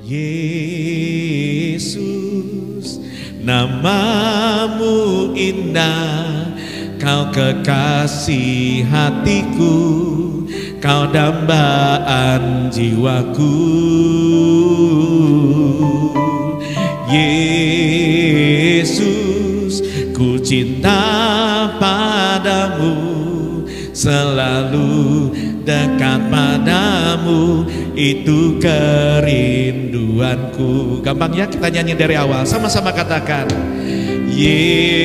Yesus, namamu indah, kau kekasih hatiku, kau dambaan jiwaku. Yesus, ku cinta padamu, selalu dekat padamu, itu kerinduanku. Gampang ya, kita nyanyi dari awal, sama-sama katakan. Yesus,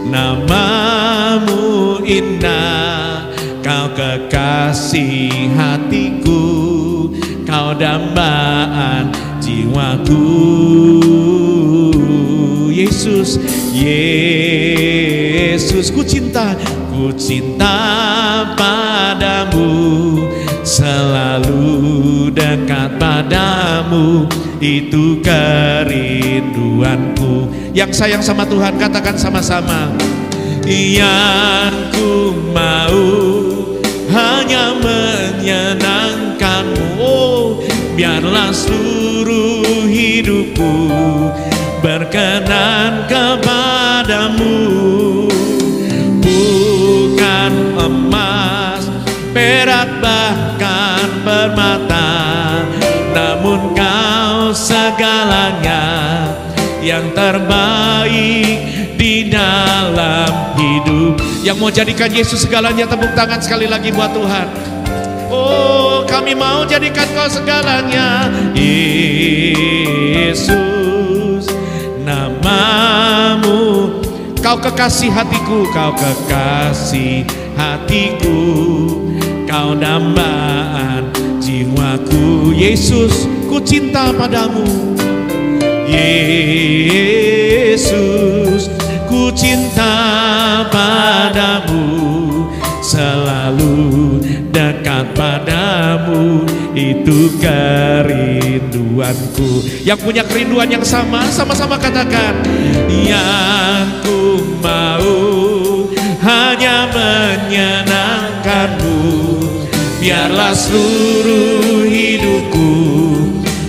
namamu indah, kau kekasih hatiku, kau dambaan jiwaku. Yesus, Yesus, ku cinta padamu, selalu dekat padamu, itu kerinduanku. Yang sayang sama Tuhan katakan sama-sama. Yang ku mau hanya menyenangkanmu, oh, biarlah seluruh hidupku berkenan kepadamu. Bukan emas, perak, bahkan permata, namun kau segalanya, yang terbaik di dalam hidup. Yang mau jadikan Yesus segalanya, tepuk tangan sekali lagi buat Tuhan. Oh, kami mau jadikan kau segalanya. Yesus, namamu, kau kekasih hatiku, kau kekasih hatiku, kau dambaan jiwaku. Yesus, ku cinta padamu. Yesus, ku cinta padamu, selalu dekat padamu, itu kerinduanku. Yang punya kerinduan yang sama, sama-sama katakan. Yang ku mau hanya menyenangkanmu, biarlah seluruh hidupku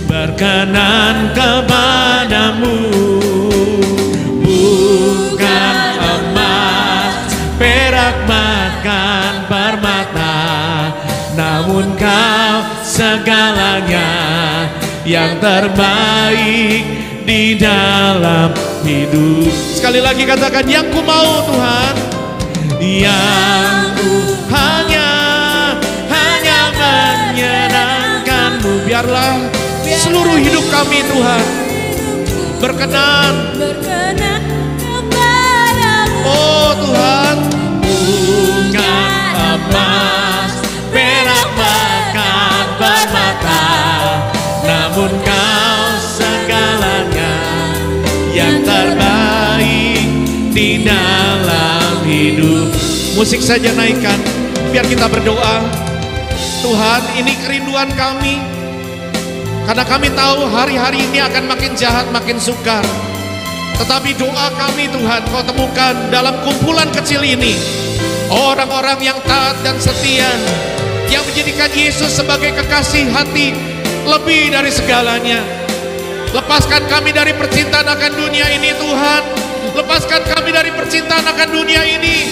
berkenan kepadamu. Bukan emas, perak, bahkan permata, namun kau segalanya, yang terbaik di dalam hidup. Sekali lagi katakan, yang ku mau Tuhan, yang ku hanya menyenangkanmu, biarlah seluruh hidup kami Tuhan berkenan kepadamu. Oh Tuhan, bukan emas, perak, bahkan permata, namun kau segalanya, yang terbaik di dalam hidup. Musik saja naikkan, biar kita berdoa. Tuhan, ini kerinduan kami, karena kami tahu hari-hari ini akan makin jahat, makin sukar. Tetapi doa kami Tuhan, kau temukan dalam kumpulan kecil ini orang-orang yang taat dan setia, yang menjadikan Yesus sebagai kekasih hati lebih dari segalanya. Lepaskan kami dari percintaan akan dunia ini Tuhan. Lepaskan kami dari percintaan akan dunia ini,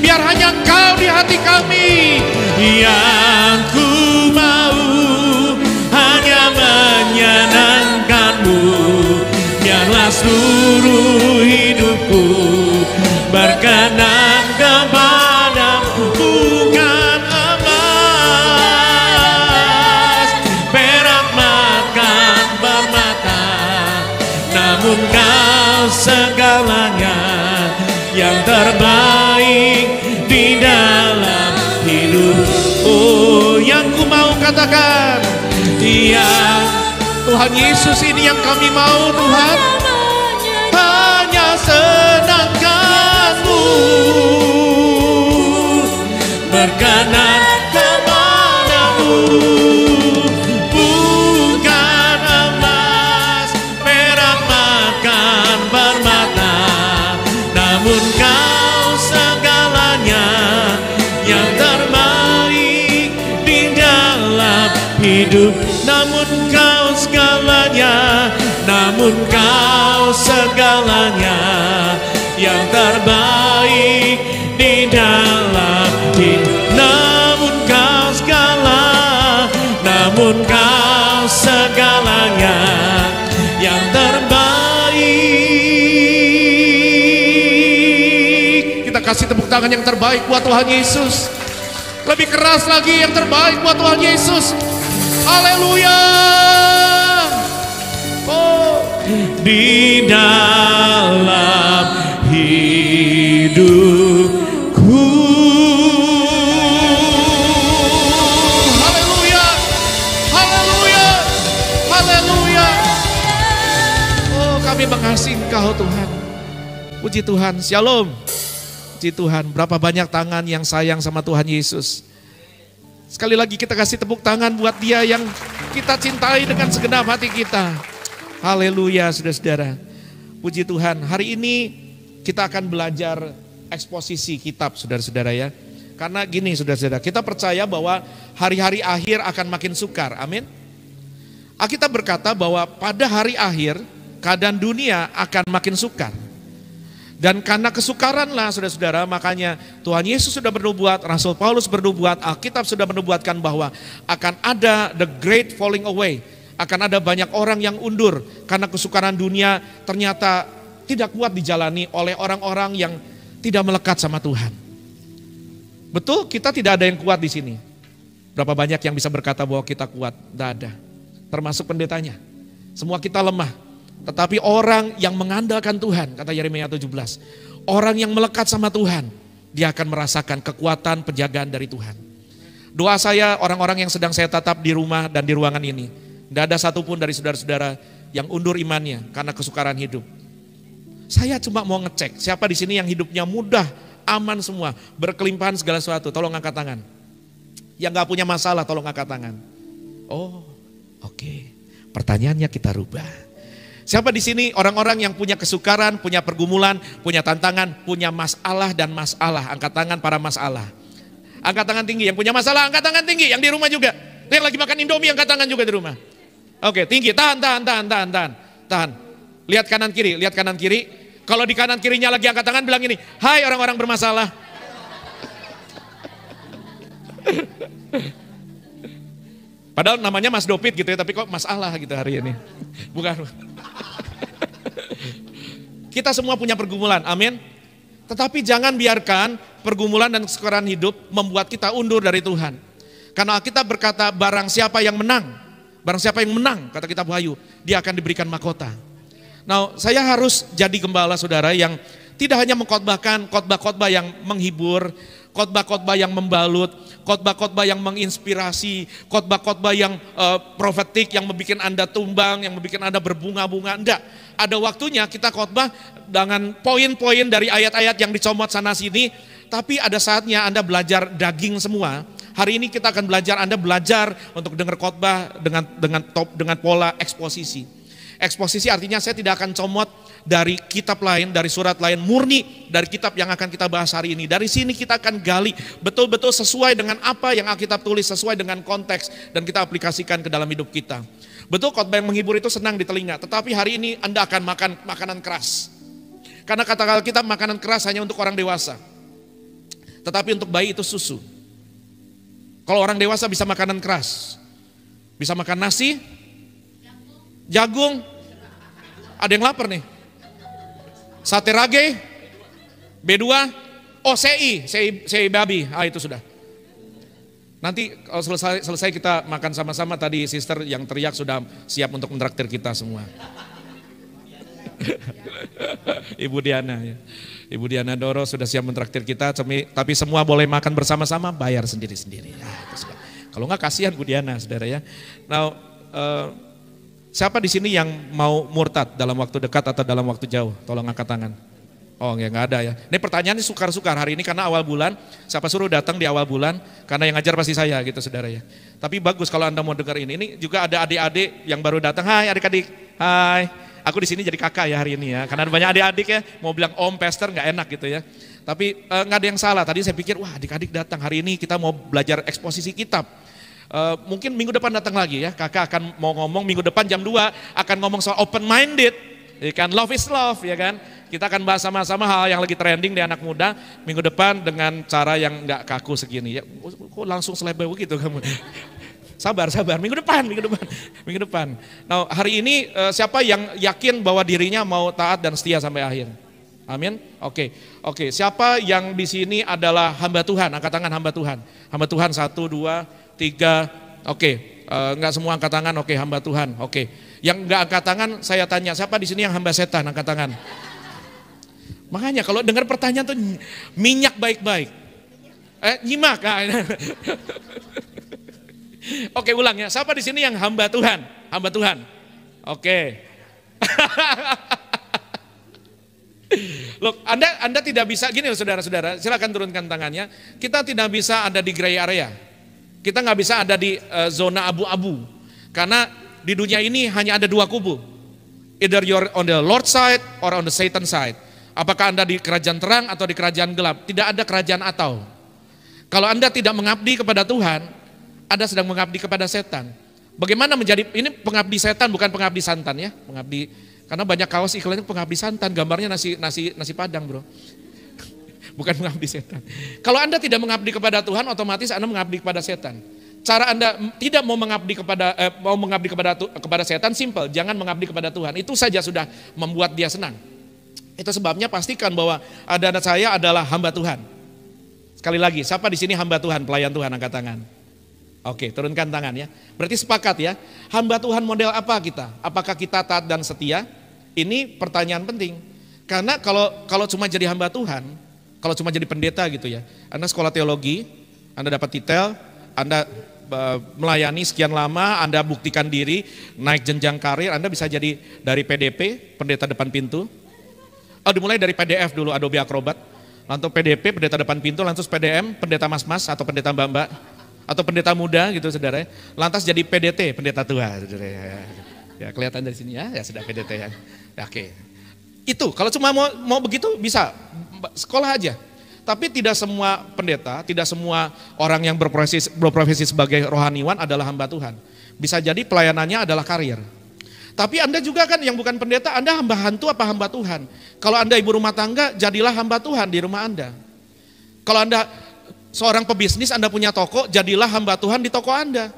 biar hanya Engkau di hati kami. Yang ku mau hanya menyenangkanmu, biarlah seluruh hidupku berkenan kepadamu. Bukan emas, perak, bahkan permata, namun kau segalanya, yang terbaik di dalam hidup. Oh, yang ku mau katakan, iya Tuhan Yesus, ini yang kami mau Tuhan, hanya senangkanmu, berkenan kepadamu. Bukan emas, perak, bahkan permata, namun kau segalanya, yang terbaik di dalam hidup. Namun kau segalanya, namun kau segalanya, yang terbaik di dalam hidup. Namun kau segala, namun kau segalanya, yang terbaik. Kita kasih tepuk tangan yang terbaik buat Tuhan Yesus. Lebih keras lagi, yang terbaik buat Tuhan Yesus. Haleluya. Oh, di dalam hidupku. Haleluya. Haleluya. Haleluya. Oh, kami mengasihi Engkau Tuhan. Puji Tuhan. Shalom. Puji Tuhan. Berapa banyak tangan yang sayang sama Tuhan Yesus. Sekali lagi kita kasih tepuk tangan buat Dia yang kita cintai dengan segenap hati kita. Haleluya, saudara-saudara. Puji Tuhan, hari ini kita akan belajar eksposisi kitab, saudara-saudara ya. Karena gini, saudara-saudara, kita percaya bahwa hari-hari akhir akan makin sukar, amin. Alkitab berkata bahwa pada hari akhir, keadaan dunia akan makin sukar. Dan karena kesukaranlah, saudara-saudara, makanya Tuhan Yesus sudah bernubuat, Rasul Paulus bernubuat, Alkitab sudah menubuatkan bahwa akan ada the great falling away. Akan ada banyak orang yang undur karena kesukaran dunia ternyata tidak kuat dijalani oleh orang-orang yang tidak melekat sama Tuhan. Betul, kita tidak ada yang kuat di sini. Berapa banyak yang bisa berkata bahwa kita kuat? Tidak ada. Termasuk pendetanya. Semua kita lemah. Tetapi orang yang mengandalkan Tuhan, kata Yeremia 17. Orang yang melekat sama Tuhan, dia akan merasakan kekuatan penjagaan dari Tuhan. Doa saya, orang-orang yang sedang saya tatap di rumah dan di ruangan ini, tidak ada satupun dari saudara-saudara yang undur imannya karena kesukaran hidup. Saya cuma mau ngecek siapa di sini yang hidupnya mudah, aman semua, berkelimpahan segala sesuatu. Tolong angkat tangan. Yang gak punya masalah tolong angkat tangan. Oh, oke. Pertanyaannya kita rubah. Siapa di sini orang-orang yang punya kesukaran, punya pergumulan, punya tantangan, punya masalah dan masalah? Angkat tangan para masalah. Angkat tangan tinggi. Yang punya masalah angkat tangan tinggi. Yang di rumah juga. Yang lagi makan Indomie angkat tangan juga di rumah. Oke, tinggi. Tahan. Lihat kanan kiri, lihat kanan kiri. Kalau di kanan kirinya lagi angkat tangan bilang ini, hai orang-orang bermasalah. Padahal namanya Mas Dopit gitu ya, tapi kok masalah gitu hari ini. Bukan. Kita semua punya pergumulan, amin. Tetapi jangan biarkan pergumulan dan kesukaran hidup membuat kita undur dari Tuhan. Karena kita berkata barang siapa yang menang, kata kitab Wahyu, dia akan diberikan mahkota. Nah, saya harus jadi gembala saudara yang tidak hanya mengkhotbahkan khotbah-khotbah yang menghibur, khotbah-khotbah yang membalut, khotbah-khotbah yang menginspirasi, khotbah-khotbah yang profetik, yang membuat Anda tumbang, yang membuat Anda berbunga-bunga. Enggak, ada waktunya kita khotbah dengan poin-poin dari ayat-ayat yang dicomot sana sini, tapi ada saatnya Anda belajar daging semua. Hari ini kita akan belajar, Anda belajar untuk dengar khotbah dengan pola eksposisi. Eksposisi artinya saya tidak akan comot dari kitab lain, dari surat lain, murni dari kitab yang akan kita bahas hari ini. Dari sini kita akan gali betul-betul sesuai dengan apa yang Alkitab tulis, sesuai dengan konteks, dan kita aplikasikan ke dalam hidup kita. Betul, khotbah yang menghibur itu senang di telinga, tetapi hari ini Anda akan makan makanan keras. Karena kata Alkitab makanan keras hanya untuk orang dewasa, tetapi untuk bayi itu susu. Kalau orang dewasa bisa makanan keras, bisa makan nasi, jagung, ada yang lapar nih, sate rage, B2, oh CI babi, itu sudah. Nanti kalau selesai kita makan sama-sama, tadi sister yang teriak sudah siap untuk mentraktir kita semua. Ibu Diana ya. Ibu Diana Doro sudah siap mentraktir kita, tapi semua boleh makan bersama-sama, bayar sendiri-sendiri. Kalau enggak kasihan Bu Diana, saudara ya. Nah, siapa di sini yang mau murtad dalam waktu dekat atau dalam waktu jauh? Tolong angkat tangan. Oh ya, nggak ada ya. Ini pertanyaannya sukar-sukar hari ini karena awal bulan. Siapa suruh datang di awal bulan? Karena yang ngajar pasti saya gitu, saudara ya. Tapi bagus kalau Anda mau dengar ini. Ini juga ada adik-adik yang baru datang. Hai adik-adik, hai. Aku di sini jadi kakak ya hari ini ya, karena ada banyak adik-adik ya, mau bilang om, pastor nggak enak gitu ya. Tapi nggak ada yang salah, tadi saya pikir wah adik-adik datang, hari ini kita mau belajar eksposisi kitab. Mungkin minggu depan datang lagi ya, kakak akan mau ngomong minggu depan jam 2 akan ngomong soal open minded, ya kan, love is love, ya kan. Kita akan bahas sama-sama hal yang lagi trending di anak muda minggu depan dengan cara yang nggak kaku segini ya. Kok langsung selebay begitu kamu? Sabar, minggu depan. Nah, hari ini siapa yang yakin bahwa dirinya mau taat dan setia sampai akhir? Amin. Oke. Siapa yang di sini adalah hamba Tuhan? Angkat tangan hamba Tuhan. Hamba Tuhan 1, 2, 3. Oke. Enggak semua angkat tangan. Oke, hamba Tuhan. Oke. Yang enggak angkat tangan, saya tanya, siapa di sini yang hamba setan? Angkat tangan. Makanya kalau dengar pertanyaan tuh minyak baik-baik. Nyimak. Oke, ulang ya. Siapa di sini yang hamba Tuhan? Hamba Tuhan. Oke. Look, Anda tidak bisa gini loh saudara-saudara, silakan turunkan tangannya. Kita tidak bisa ada di gray area. Kita nggak bisa ada di zona abu-abu. Karena di dunia ini hanya ada dua kubu. Either you're on the Lord side or on the Satan side. Apakah Anda di kerajaan terang atau di kerajaan gelap? Tidak ada kerajaan atau. Kalau Anda tidak mengabdi kepada Tuhan, Anda sedang mengabdi kepada setan. Bagaimana menjadi, ini pengabdi setan bukan pengabdi santan ya. Pengabdi, karena banyak kaos iklannya pengabdi santan, gambarnya nasi padang bro. Bukan mengabdi setan. Kalau Anda tidak mengabdi kepada Tuhan, otomatis Anda mengabdi kepada setan. Cara Anda tidak mau mengabdi kepada setan simple, jangan mengabdi kepada Tuhan. Itu saja sudah membuat dia senang. Itu sebabnya pastikan bahwa anak saya adalah hamba Tuhan. Sekali lagi, siapa di sini hamba Tuhan, pelayan Tuhan, angkat tangan. Oke, turunkan tangan ya. Berarti sepakat ya. Hamba Tuhan model apa kita? Apakah kita taat dan setia? Ini pertanyaan penting. Karena kalau cuma jadi hamba Tuhan, kalau cuma jadi pendeta gitu ya. Anda sekolah teologi, Anda dapat titel, Anda melayani sekian lama, Anda buktikan diri, naik jenjang karir, Anda bisa jadi dari PDP, pendeta depan pintu. Dimulai dari PDF dulu, Adobe Acrobat. Lalu PDP, pendeta depan pintu, lantas PDM, pendeta mas-mas atau pendeta mbak-mbak. Atau pendeta muda gitu saudara. Lantas jadi PDT, pendeta tua. Saudara. Ya kelihatan dari sini ya sudah PDT ya. Oke. Itu kalau cuma mau begitu bisa sekolah aja. Tapi tidak semua pendeta, tidak semua orang yang berprofesi sebagai rohaniwan adalah hamba Tuhan. Bisa jadi pelayanannya adalah karir. Tapi Anda juga kan yang bukan pendeta, Anda hamba hantu apa hamba Tuhan? Kalau Anda ibu rumah tangga, jadilah hamba Tuhan di rumah Anda. Kalau Anda seorang pebisnis, Anda punya toko, jadilah hamba Tuhan di toko Anda.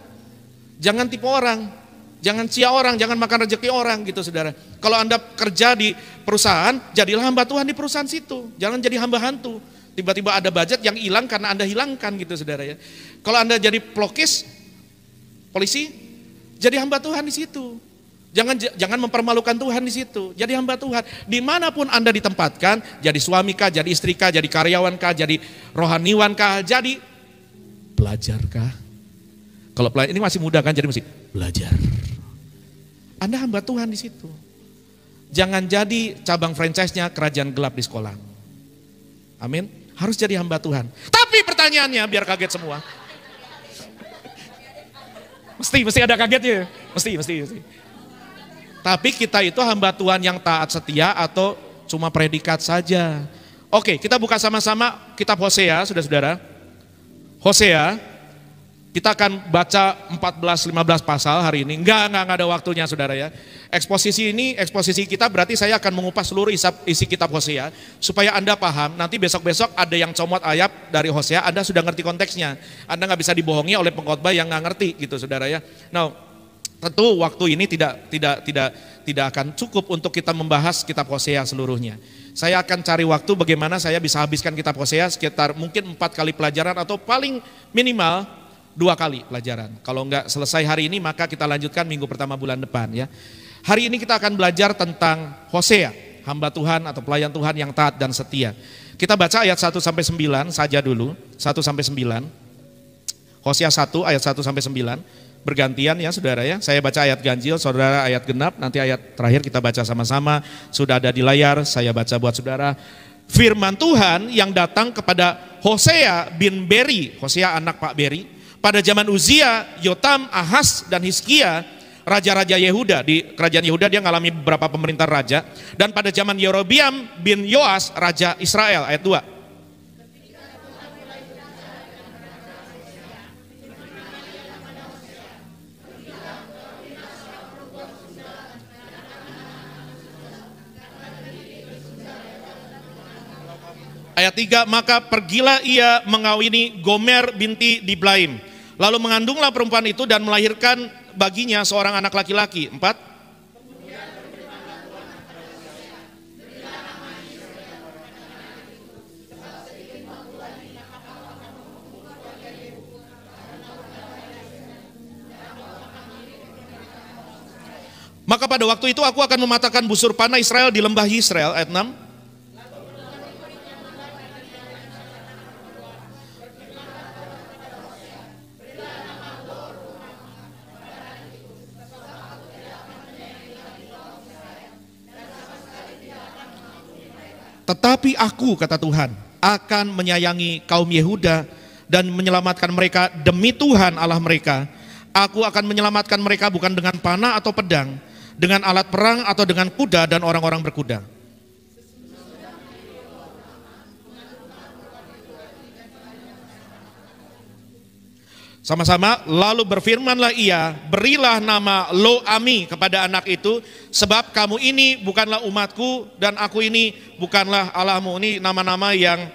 Jangan tipu orang, jangan sia orang, jangan makan rezeki orang gitu saudara. Kalau Anda kerja di perusahaan, jadilah hamba Tuhan di perusahaan situ. Jangan jadi hamba hantu. Tiba-tiba ada budget yang hilang karena Anda hilangkan gitu saudara ya. Kalau Anda jadi pelukis, polisi, jadi hamba Tuhan di situ. Jangan mempermalukan Tuhan di situ. Jadi hamba Tuhan. Dimanapun Anda ditempatkan, jadi suami kah, jadi istri kah, jadi karyawan kah, jadi rohaniwan kah, jadi pelajar kah. Kalau pelajar ini masih muda kan, jadi mesti belajar. Anda hamba Tuhan di situ. Jangan jadi cabang franchise-nya kerajaan gelap di sekolah. Amin. Harus jadi hamba Tuhan. Tapi pertanyaannya biar kaget semua. Mesti ada kagetnya. Mesti. Tapi kita itu hamba Tuhan yang taat setia atau cuma predikat saja. Oke, kita buka sama-sama kitab Hosea, saudara-saudara. Hosea, kita akan baca 14-15 pasal hari ini. Enggak ada waktunya saudara ya. Eksposisi kita berarti saya akan mengupas seluruh isi kitab Hosea. Supaya Anda paham, nanti besok-besok ada yang comot ayat dari Hosea, Anda sudah ngerti konteksnya. Anda nggak bisa dibohongi oleh pengkhotbah yang nggak ngerti gitu saudara ya. Nah, tentu waktu ini tidak akan cukup untuk kita membahas kitab Hosea seluruhnya. Saya akan cari waktu bagaimana saya bisa habiskan kitab Hosea sekitar mungkin 4 kali pelajaran atau paling minimal 2 kali pelajaran. Kalau enggak selesai hari ini maka kita lanjutkan minggu pertama bulan depan ya. Hari ini kita akan belajar tentang Hosea, hamba Tuhan atau pelayan Tuhan yang taat dan setia. Kita baca ayat 1-9 saja dulu, 1-9. Hosea 1 ayat 1-9. Bergantian ya saudara ya, saya baca ayat ganjil, saudara ayat genap, nanti ayat terakhir kita baca sama-sama, sudah ada di layar, saya baca buat saudara. Firman Tuhan yang datang kepada Hosea bin Beri, Hosea anak Pak Beri, pada zaman Uzia, Yotam, Ahaz, dan Hizkia, raja-raja Yehuda, di kerajaan Yehuda dia mengalami beberapa pemerintahan raja, dan pada zaman Yerobiam bin Yoas, raja Israel, ayat 2. Ayat 3, maka pergilah ia mengawini Gomer binti Diblaim. Lalu mengandunglah perempuan itu dan melahirkan baginya seorang anak laki-laki. 4. Maka pada waktu itu aku akan mematahkan busur panah Israel di lembah Yisrael. Ayat 6. Tetapi aku, kata Tuhan, akan menyayangi kaum Yehuda dan menyelamatkan mereka demi Tuhan Allah mereka. Aku akan menyelamatkan mereka bukan dengan panah atau pedang, dengan alat perang atau dengan kuda dan orang-orang berkuda. Sama-sama, lalu berfirmanlah ia, berilah nama Lo-Ami kepada anak itu, sebab kamu ini bukanlah umatku dan aku ini bukanlah Allahmu. Ini nama-nama yang,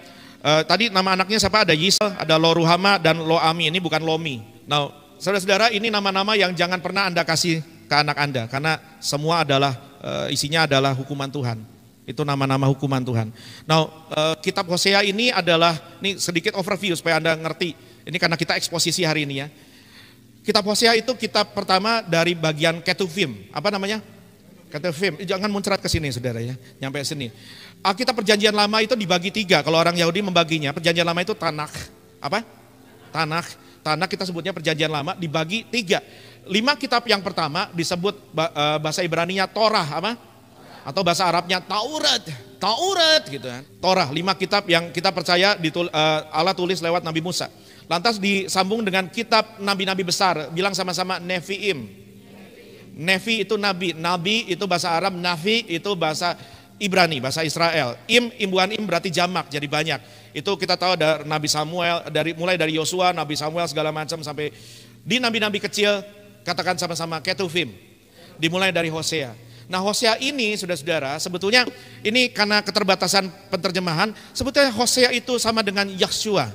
tadi nama anaknya siapa? Ada Yisrael, ada Lo-Ruhama dan Lo-Ami, ini bukan Lomi. Nah, saudara-saudara, ini nama-nama yang jangan pernah Anda kasih ke anak Anda, karena semua adalah, isinya adalah hukuman Tuhan. Itu nama-nama hukuman Tuhan. Nah, kitab Hosea ini adalah, ini sedikit overview supaya Anda ngerti. Ini karena kita eksposisi hari ini ya. Kitab Hosea itu kitab pertama dari bagian Ketuvim. Apa namanya? Ketuvim. Jangan muncrat ke sini saudara ya, nyampe sini. Alkitab Perjanjian Lama itu dibagi 3. Kalau orang Yahudi membaginya, Perjanjian Lama itu Tanakh. Apa? Tanakh kita sebutnya Perjanjian Lama dibagi 3. 5 kitab yang pertama disebut bahasa Ibraninya Torah, apa? Atau bahasa Arabnya Taurat gitu kan. Torah, 5 kitab yang kita percaya Allah tulis lewat Nabi Musa. Lantas disambung dengan kitab nabi-nabi besar, bilang sama-sama Nevi'im. Nevi itu nabi, nabi itu bahasa Arab, Navi itu bahasa Ibrani, bahasa Israel. Imbuhan berarti jamak, jadi banyak. Itu kita tahu dari Nabi Samuel, mulai dari Yosua, Nabi Samuel segala macam sampai di nabi-nabi kecil, katakan sama-sama Ketuvim. Dimulai dari Hosea. Nah, Hosea ini saudara-saudara, sebetulnya ini karena keterbatasan penerjemahan, sebetulnya Hosea itu sama dengan Yosua,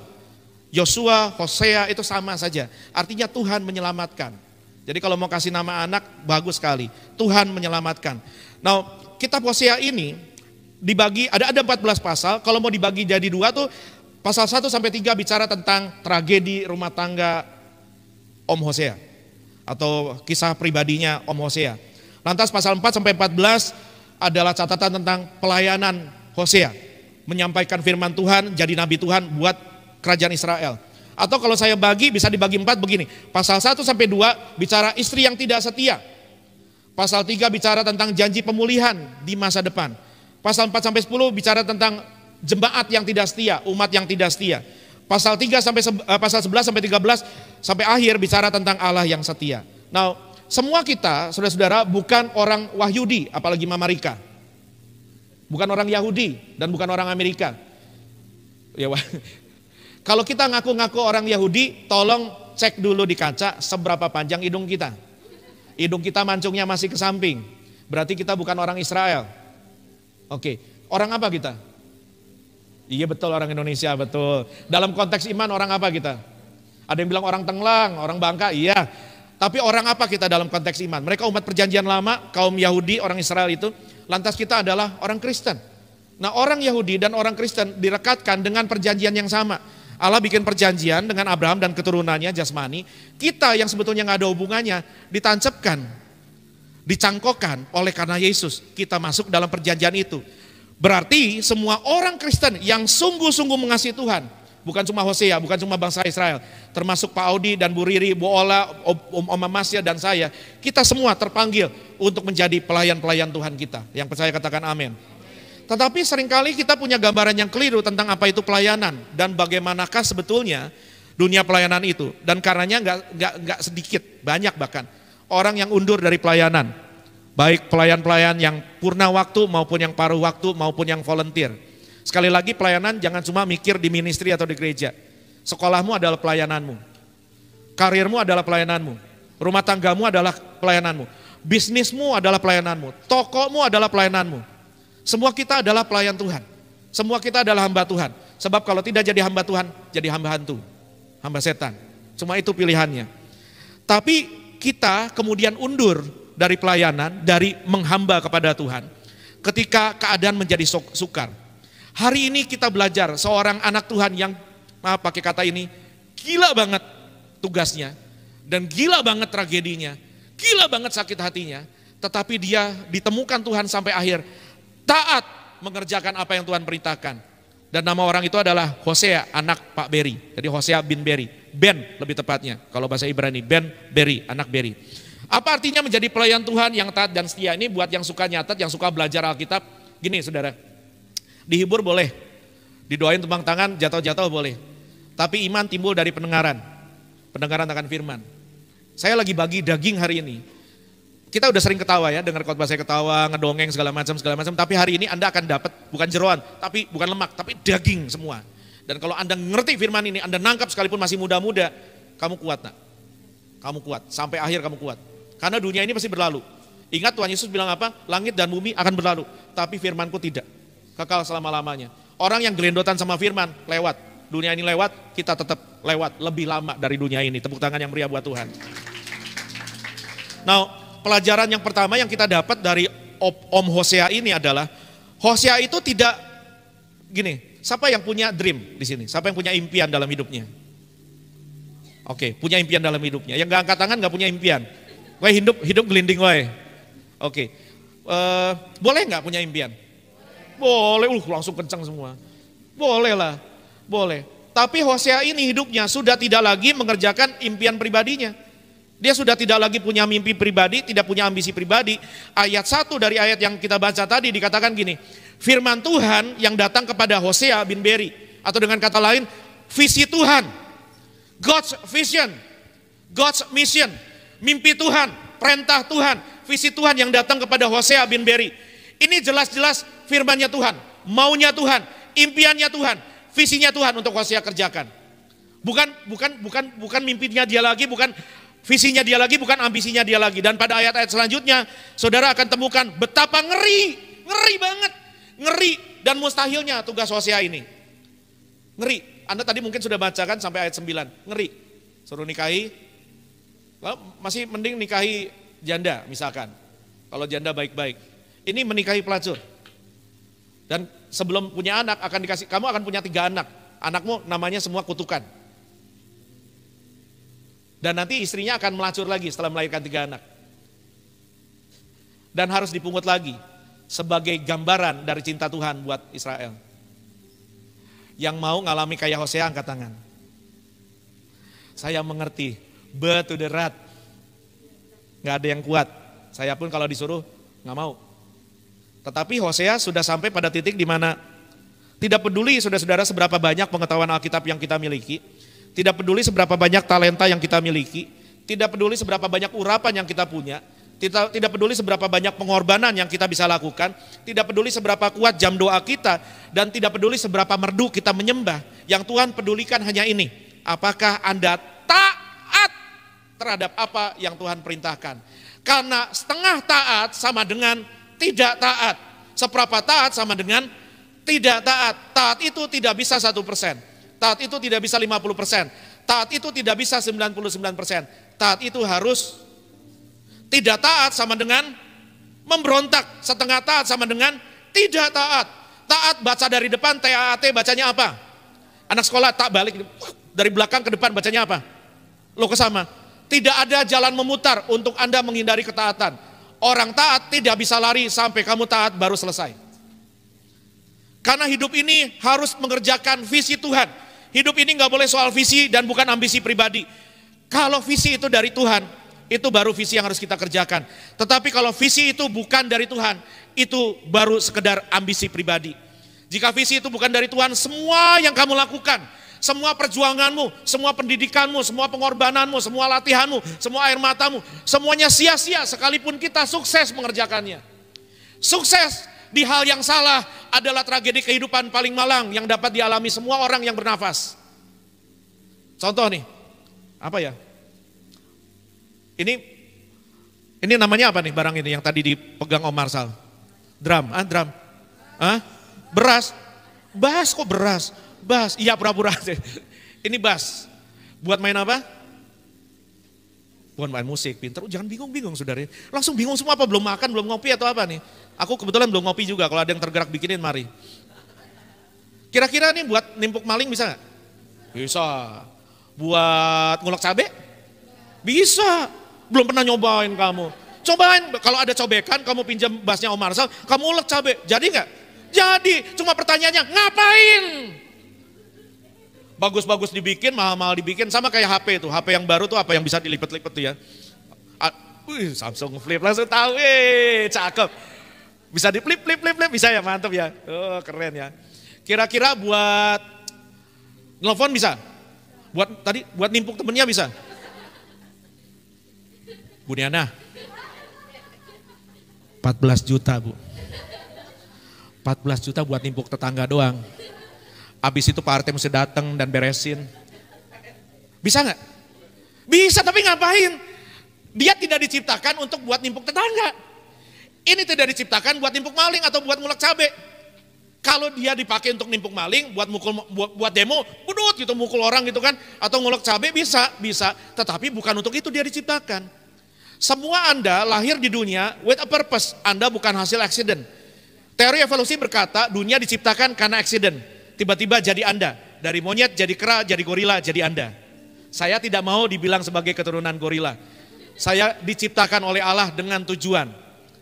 Hosea itu sama saja. Artinya Tuhan menyelamatkan. Jadi kalau mau kasih nama anak, bagus sekali. Tuhan menyelamatkan. Nah, kitab Hosea ini dibagi, ada 14 pasal. Kalau mau dibagi jadi 2 tuh, pasal 1 sampai 3 bicara tentang tragedi rumah tangga Om Hosea. Atau kisah pribadinya Om Hosea. Lantas pasal 4 sampai 14 adalah catatan tentang pelayanan Hosea. Menyampaikan firman Tuhan, jadi nabi Tuhan buat kerajaan Israel. Atau kalau saya bagi, bisa dibagi 4 begini. Pasal 1 sampai 2 bicara istri yang tidak setia. Pasal 3 bicara tentang janji pemulihan di masa depan. Pasal 4 sampai 10 bicara tentang jemaat yang tidak setia, umat yang tidak setia. Pasal 3 sampai pasal 11 sampai 13 sampai akhir bicara tentang Allah yang setia. Nah, semua kita, saudara-saudara, bukan orang Wahyudi, apalagi Mama Rika. Bukan orang Yahudi dan bukan orang Amerika. Ya, kalau kita ngaku-ngaku orang Yahudi, tolong cek dulu di kaca seberapa panjang hidung kita. Hidung kita mancungnya masih ke samping. Berarti kita bukan orang Israel. Oke, orang apa kita? Iya betul, orang Indonesia, betul. Dalam konteks iman orang apa kita? Ada yang bilang orang Tenglang, orang Bangka, iya. Tapi orang apa kita dalam konteks iman? Mereka umat perjanjian lama, kaum Yahudi, orang Israel itu. Lantas kita adalah orang Kristen. Nah, orang Yahudi dan orang Kristen direkatkan dengan perjanjian yang sama. Allah bikin perjanjian dengan Abraham dan keturunannya jasmani. Kita yang sebetulnya nggak ada hubungannya ditancapkan, dicangkokkan oleh karena Yesus. Kita masuk dalam perjanjian itu. Berarti semua orang Kristen yang sungguh-sungguh mengasihi Tuhan, bukan cuma Hosea, bukan cuma bangsa Israel, termasuk Pak Audi dan Bu Riri, Bu Ola, Om Amasya dan saya, kita semua terpanggil untuk menjadi pelayan-pelayan Tuhan kita. Yang percaya katakan amin. Tetapi seringkali kita punya gambaran yang keliru tentang apa itu pelayanan dan bagaimanakah sebetulnya dunia pelayanan itu. Dan karenanya nggak sedikit, banyak bahkan orang yang undur dari pelayanan, baik pelayan-pelayan yang purna waktu maupun yang paruh waktu maupun yang volunteer. Sekali lagi, pelayanan jangan cuma mikir di ministry atau di gereja. Sekolahmu adalah pelayananmu, karirmu adalah pelayananmu, rumah tanggamu adalah pelayananmu, bisnismu adalah pelayananmu, tokomu adalah pelayananmu. Semua kita adalah pelayan Tuhan. Semua kita adalah hamba Tuhan. Sebab kalau tidak jadi hamba Tuhan, jadi hamba hantu, hamba setan. Cuma itu pilihannya. Tapi kita kemudian undur dari pelayanan, dari menghamba kepada Tuhan. Ketika keadaan menjadi sukar. Hari ini kita belajar seorang anak Tuhan yang, maaf pakai kata ini, gila banget tugasnya. Dan gila banget tragedinya. Gila banget sakit hatinya. Tetapi dia ditemukan Tuhan sampai akhir. Taat mengerjakan apa yang Tuhan perintahkan. Dan nama orang itu adalah Hosea, anak Pak Beri. Jadi Hosea bin Beri. Ben lebih tepatnya. Kalau bahasa Ibrani, Ben Beri, anak Beri. Apa artinya menjadi pelayan Tuhan yang taat dan setia? Ini buat yang suka nyatet, yang suka belajar Alkitab. Gini saudara, dihibur boleh. Didoain tumpang tangan, jatuh-jatuh boleh. Tapi iman timbul dari pendengaran. Pendengaran akan firman. Saya lagi bagi daging hari ini. Kita udah sering ketawa ya, dengar khotbah saya ketawa, ngedongeng segala macam. Tapi hari ini Anda akan dapat bukan jeroan, tapi bukan lemak, tapi daging semua. Dan kalau Anda ngerti firman ini, Anda nangkap sekalipun masih muda-muda, kamu kuat nak. Kamu kuat, sampai akhir kamu kuat. Karena dunia ini pasti berlalu. Ingat Tuhan Yesus bilang apa? Langit dan bumi akan berlalu, tapi firmanku tidak. Kekal selama-lamanya. Orang yang gelendotan sama firman, lewat. Dunia ini lewat, kita tetap lewat. Lebih lama dari dunia ini. Tepuk tangan yang meriah buat Tuhan. Nah, pelajaran yang pertama yang kita dapat dari Om Hosea ini adalah, Hosea itu tidak, gini, siapa yang punya dream di sini? Siapa yang punya impian dalam hidupnya? Oke, punya impian dalam hidupnya. Yang gak angkat tangan gak punya impian. Wah, hidup gelinding wae. Oke, boleh gak punya impian? Boleh, langsung kencang semua. Boleh lah, boleh. Tapi Hosea ini hidupnya sudah tidak lagi mengerjakan impian pribadinya. Dia sudah tidak lagi punya mimpi pribadi, tidak punya ambisi pribadi. Ayat 1 dari ayat yang kita baca tadi dikatakan gini, firman Tuhan yang datang kepada Hosea bin Beri, atau dengan kata lain, visi Tuhan, God's vision, God's mission, mimpi Tuhan, perintah Tuhan, visi Tuhan yang datang kepada Hosea bin Beri. Ini jelas-jelas firman-Nya Tuhan, maunya Tuhan, impiannya Tuhan, visinya Tuhan untuk Hosea kerjakan. Bukan mimpinya dia lagi, bukan visinya dia lagi, bukan ambisinya dia lagi. Dan pada ayat-ayat selanjutnya, saudara akan temukan betapa ngeri banget, ngeri dan mustahilnya tugas Hosea ini. Ngeri, Anda tadi mungkin sudah bacakan sampai ayat 9, ngeri. Suruh nikahi, masih mending nikahi janda misalkan. Kalau janda baik-baik. Ini menikahi pelacur. Dan sebelum punya anak akan dikasih, kamu akan punya 3 anak. Anakmu namanya semua kutukan. Dan nanti istrinya akan melacur lagi setelah melahirkan 3 anak. Dan harus dipungut lagi sebagai gambaran dari cinta Tuhan buat Israel. Yang mau ngalami kayak Hosea angkat tangan. Saya mengerti, but to the rat. Gak ada yang kuat. Saya pun kalau disuruh gak mau. Tetapi Hosea sudah sampai pada titik di mana tidak peduli saudara-saudara seberapa banyak pengetahuan Alkitab yang kita miliki. Tidak peduli seberapa banyak talenta yang kita miliki, tidak peduli seberapa banyak urapan yang kita punya, tidak peduli seberapa banyak pengorbanan yang kita bisa lakukan, tidak peduli seberapa kuat jam doa kita, dan tidak peduli seberapa merdu kita menyembah. Yang Tuhan pedulikan hanya ini, apakah Anda taat terhadap apa yang Tuhan perintahkan. Karena setengah taat sama dengan tidak taat, seperempat taat sama dengan tidak taat. Taat itu tidak bisa 1%. Taat itu tidak bisa 50%. Taat itu tidak bisa 99%. Taat itu harus tidak taat sama dengan memberontak. Setengah taat sama dengan tidak taat. Taat baca dari depan, TAAT bacanya apa? Anak sekolah tak balik dari belakang ke depan bacanya apa? Lo kesama. Tidak ada jalan memutar untuk Anda menghindari ketaatan. Orang taat tidak bisa lari sampai kamu taat baru selesai. Karena hidup ini harus mengerjakan visi Tuhan. Hidup ini gak boleh soal visi dan bukan ambisi pribadi. Kalau visi itu dari Tuhan, itu baru visi yang harus kita kerjakan. Tetapi kalau visi itu bukan dari Tuhan, itu baru sekedar ambisi pribadi. Jika visi itu bukan dari Tuhan, semua yang kamu lakukan, semua perjuanganmu, semua pendidikanmu, semua pengorbananmu, semua latihanmu, semua air matamu, semuanya sia-sia sekalipun kita sukses mengerjakannya. Sukses di hal yang salah adalah tragedi kehidupan paling malang yang dapat dialami semua orang yang bernafas. Contoh nih, apa ya? Ini namanya apa nih barang ini yang tadi dipegang Om Marsal? Drum. Beras. Bass kok beras? Bass, iya pura-pura. Ini bass. Buat main apa? Buat main musik, pinter. Jangan bingung-bingung saudara. Langsung bingung semua apa? Belum makan, belum ngopi atau apa nih? Aku kebetulan belum ngopi juga, kalau ada yang tergerak bikinin mari. Kira-kira nih buat nimpuk maling bisa gak? Bisa. Buat ngulek cabe? Bisa. Belum pernah nyobain kamu. Cobain, kalau ada cobekan kamu pinjam bassnya Om Marsal, kamu ulek cabe. Jadi gak? Jadi, cuma pertanyaannya ngapain? Bagus-bagus dibikin, mahal-mahal dibikin, sama kayak HP itu. HP yang baru tuh apa yang bisa dilipat-lipat tuh ya. Samsung Flip, langsung tahu, cakep. Bisa di flip, bisa ya, mantap ya. Oh keren ya. Kira-kira buat nelfon bisa? Buat nimpuk temennya bisa? Bu Niana, 14 juta Bu. 14 juta buat nimpuk tetangga doang. Abis itu Pak RT mesti datang dan beresin. Bisa nggak? Bisa, tapi ngapain? Dia tidak diciptakan untuk buat nimpuk tetangga. Ini tidak diciptakan buat nimpuk maling atau buat ngulek cabe. Kalau dia dipakai untuk nimpuk maling, buat demo, budut gitu, mukul orang gitu kan, atau ngulek cabe bisa. Tetapi bukan untuk itu dia diciptakan. Semua Anda lahir di dunia with a purpose. Anda bukan hasil accident. Teori evolusi berkata dunia diciptakan karena accident. Tiba-tiba jadi Anda. Dari monyet jadi kera, jadi gorila, jadi Anda. Saya tidak mau dibilang sebagai keturunan gorila. Saya diciptakan oleh Allah dengan tujuan.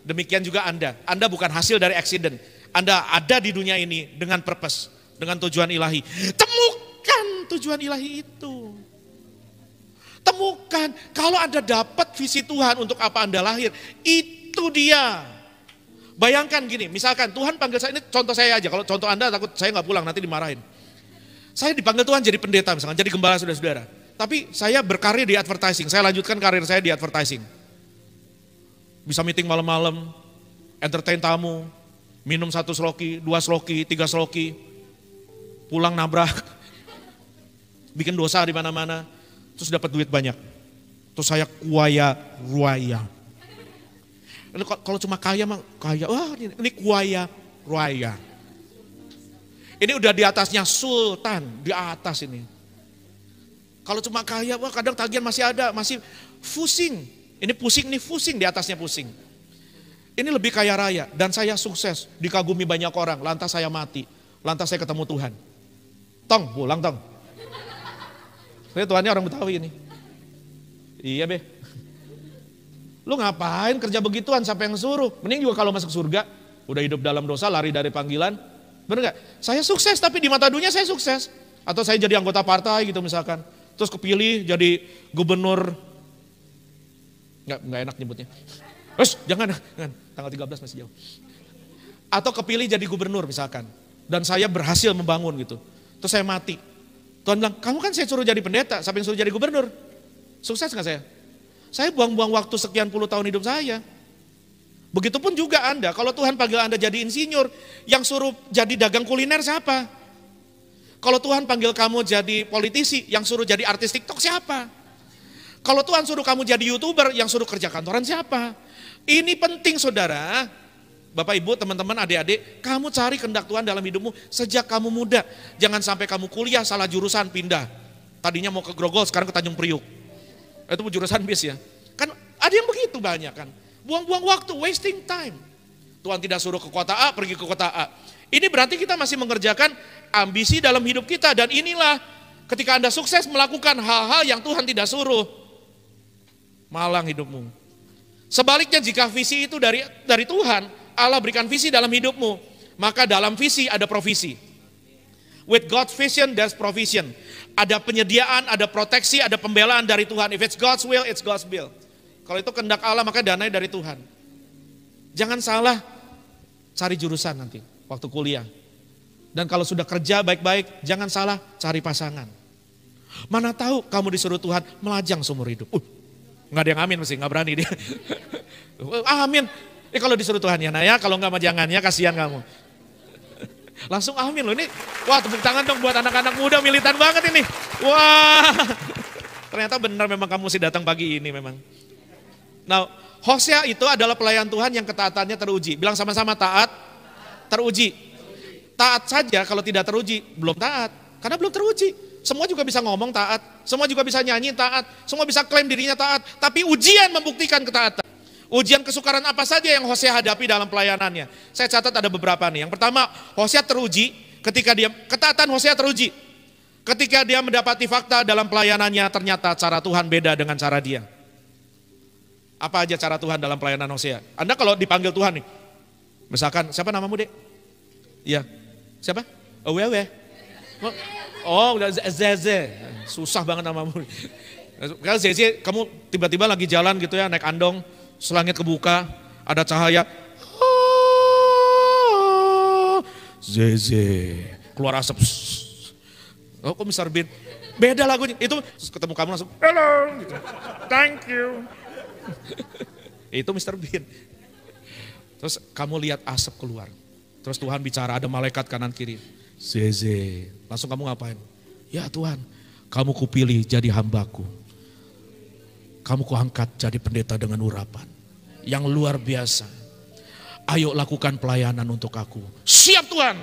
Demikian juga Anda. Anda bukan hasil dari accident. Anda ada di dunia ini dengan purpose, dengan tujuan ilahi. Temukan tujuan ilahi itu. Temukan. Kalau Anda dapat visi Tuhan untuk apa Anda lahir, itu dia. Bayangkan gini, misalkan Tuhan panggil saya, ini contoh saya aja, kalau contoh Anda takut saya nggak pulang nanti dimarahin. Saya dipanggil Tuhan jadi pendeta misalkan, jadi gembala saudara-saudara. Tapi saya berkarir di advertising, saya lanjutkan karir saya di advertising. Bisa meeting malam-malam, entertain tamu, minum 1 sloki, 2 sloki, 3 sloki, pulang nabrak, bikin dosa di mana-mana, terus dapat duit banyak. Terus saya kuaya-ruaya. Kalau cuma kaya mah kaya, wah ini kuaya raya. Ini udah di atasnya sultan, di atas ini. Kalau cuma kaya, wah kadang tagihan masih ada, masih pusing. Ini pusing, nih pusing, di atasnya pusing. Ini lebih kaya raya dan saya sukses, dikagumi banyak orang, lantas saya mati. Lantas saya ketemu Tuhan. Tong, pulang Tong. Saya Tuhannya orang Betawi ini. Iya be. Lu ngapain kerja begituan, siapa yang suruh? Mending juga kalau masuk surga, udah hidup dalam dosa, lari dari panggilan. Bener gak? Saya sukses tapi di mata dunia saya sukses. Atau saya jadi anggota partai gitu misalkan. Terus kepilih jadi gubernur. Nggak enak nyebutnya. Jangan, tanggal 13 masih jauh. Atau kepilih jadi gubernur misalkan. Dan saya berhasil membangun gitu. Terus saya mati. Tuhan bilang, kamu kan saya suruh jadi pendeta, siapa yang suruh jadi gubernur? Sukses gak saya? Saya buang-buang waktu sekian puluh tahun hidup saya. Begitupun juga Anda, kalau Tuhan panggil Anda jadi insinyur, yang suruh jadi dagang kuliner siapa? Kalau Tuhan panggil kamu jadi politisi, yang suruh jadi artis TikTok siapa? Kalau Tuhan suruh kamu jadi YouTuber, yang suruh kerja kantoran siapa? Ini penting saudara, Bapak Ibu, teman-teman, adik-adik, kamu cari kehendak Tuhan dalam hidupmu sejak kamu muda. Jangan sampai kamu kuliah salah jurusan pindah. Tadinya mau ke Grogol, sekarang ke Tanjung Priuk. Itu jurusan bis ya. Kan ada yang begitu banyak kan. Buang-buang waktu, wasting time. Tuhan tidak suruh ke kota A, pergi ke kota A. Ini berarti kita masih mengerjakan ambisi dalam hidup kita. Dan inilah ketika Anda sukses melakukan hal-hal yang Tuhan tidak suruh. Malang hidupmu. Sebaliknya jika visi itu dari Tuhan, Allah berikan visi dalam hidupmu. Maka dalam visi ada provisi. With God's vision, there's provision. Ada penyediaan, ada proteksi, ada pembelaan dari Tuhan. If it's God's will, it's God's will. Kalau itu kehendak Allah, maka dananya dari Tuhan. Jangan salah cari jurusan nanti, waktu kuliah. Dan kalau sudah kerja baik-baik, jangan salah cari pasangan. Mana tahu kamu disuruh Tuhan melajang seumur hidup. Nggak ada yang amin mesti, nggak berani dia. Amin. Kalau disuruh Tuhan ya, nah ya, kalau nggak majangannya kasihan kamu. Langsung amin loh ini. Wah tepuk tangan dong buat anak-anak muda militan banget ini. Wah ternyata benar memang kamu mesti datang pagi ini memang. Nah Hosea itu adalah pelayan Tuhan yang ketaatannya teruji. Bilang sama-sama taat, teruji. Taat saja kalau tidak teruji, belum taat. Karena belum teruji. Semua juga bisa ngomong taat, semua juga bisa nyanyi taat, semua bisa klaim dirinya taat. Tapi ujian membuktikan ketaatan. Ujian kesukaran apa saja yang Hosea hadapi dalam pelayanannya. Saya catat ada beberapa nih. Yang pertama, Hosea teruji ketaatan Hosea teruji. Ketika dia mendapati fakta dalam pelayanannya, ternyata cara Tuhan beda dengan cara dia. Apa aja cara Tuhan dalam pelayanan Hosea? Anda kalau dipanggil Tuhan nih, misalkan, siapa namamu dek? Iya, siapa? Wewe. Oh, udah Zeze. Susah banget namamu. Kalau Zeze, kamu tiba-tiba lagi jalan gitu ya, naik andong, selangit kebuka, ada cahaya. Zeze, keluar asap. Oh, kok Mr. Bean? Beda lagunya. Itu ketemu kamu langsung, hello, gitu. Thank you. Itu Mr. Bean. Terus kamu lihat asap keluar. Terus Tuhan bicara, ada malaikat kanan kiri. Zeze, langsung kamu ngapain? Ya Tuhan, kamu kupilih jadi hambaku. Kamu kuangkat jadi pendeta dengan urapan yang luar biasa. Ayo lakukan pelayanan untuk aku. Siap Tuhan.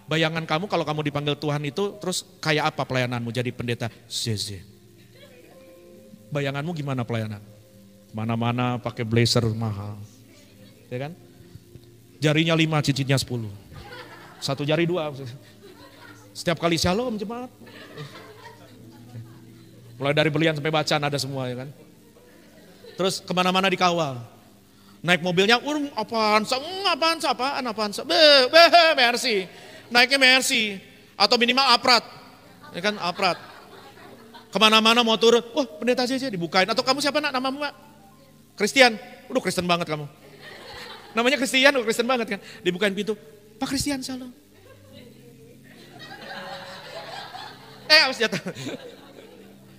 Bayangan kamu kalau kamu dipanggil Tuhan itu, terus kayak apa pelayananmu jadi pendeta? Zeze. Bayanganmu gimana pelayanan? Mana-mana pakai blazer mahal. Ya kan? Jarinya 5, cincinnya 10. Satu jari 2. Setiap kali shalom jemaat. Mulai dari belian sampai bacaan ada semua ya kan. Terus kemana-mana dikawal. Naik mobilnya, apaan Mercy. Naiknya Mercy. Atau minimal Aprat. Ya kan Aprat. Kemana-mana mau turun, pendeta aja dibukain. Atau kamu siapa nak namamu Pak? Christian. Kristen banget kamu. Namanya Christian, Kristen banget kan. Dibukain pintu, Pak Christian shalom. Harus jatuh.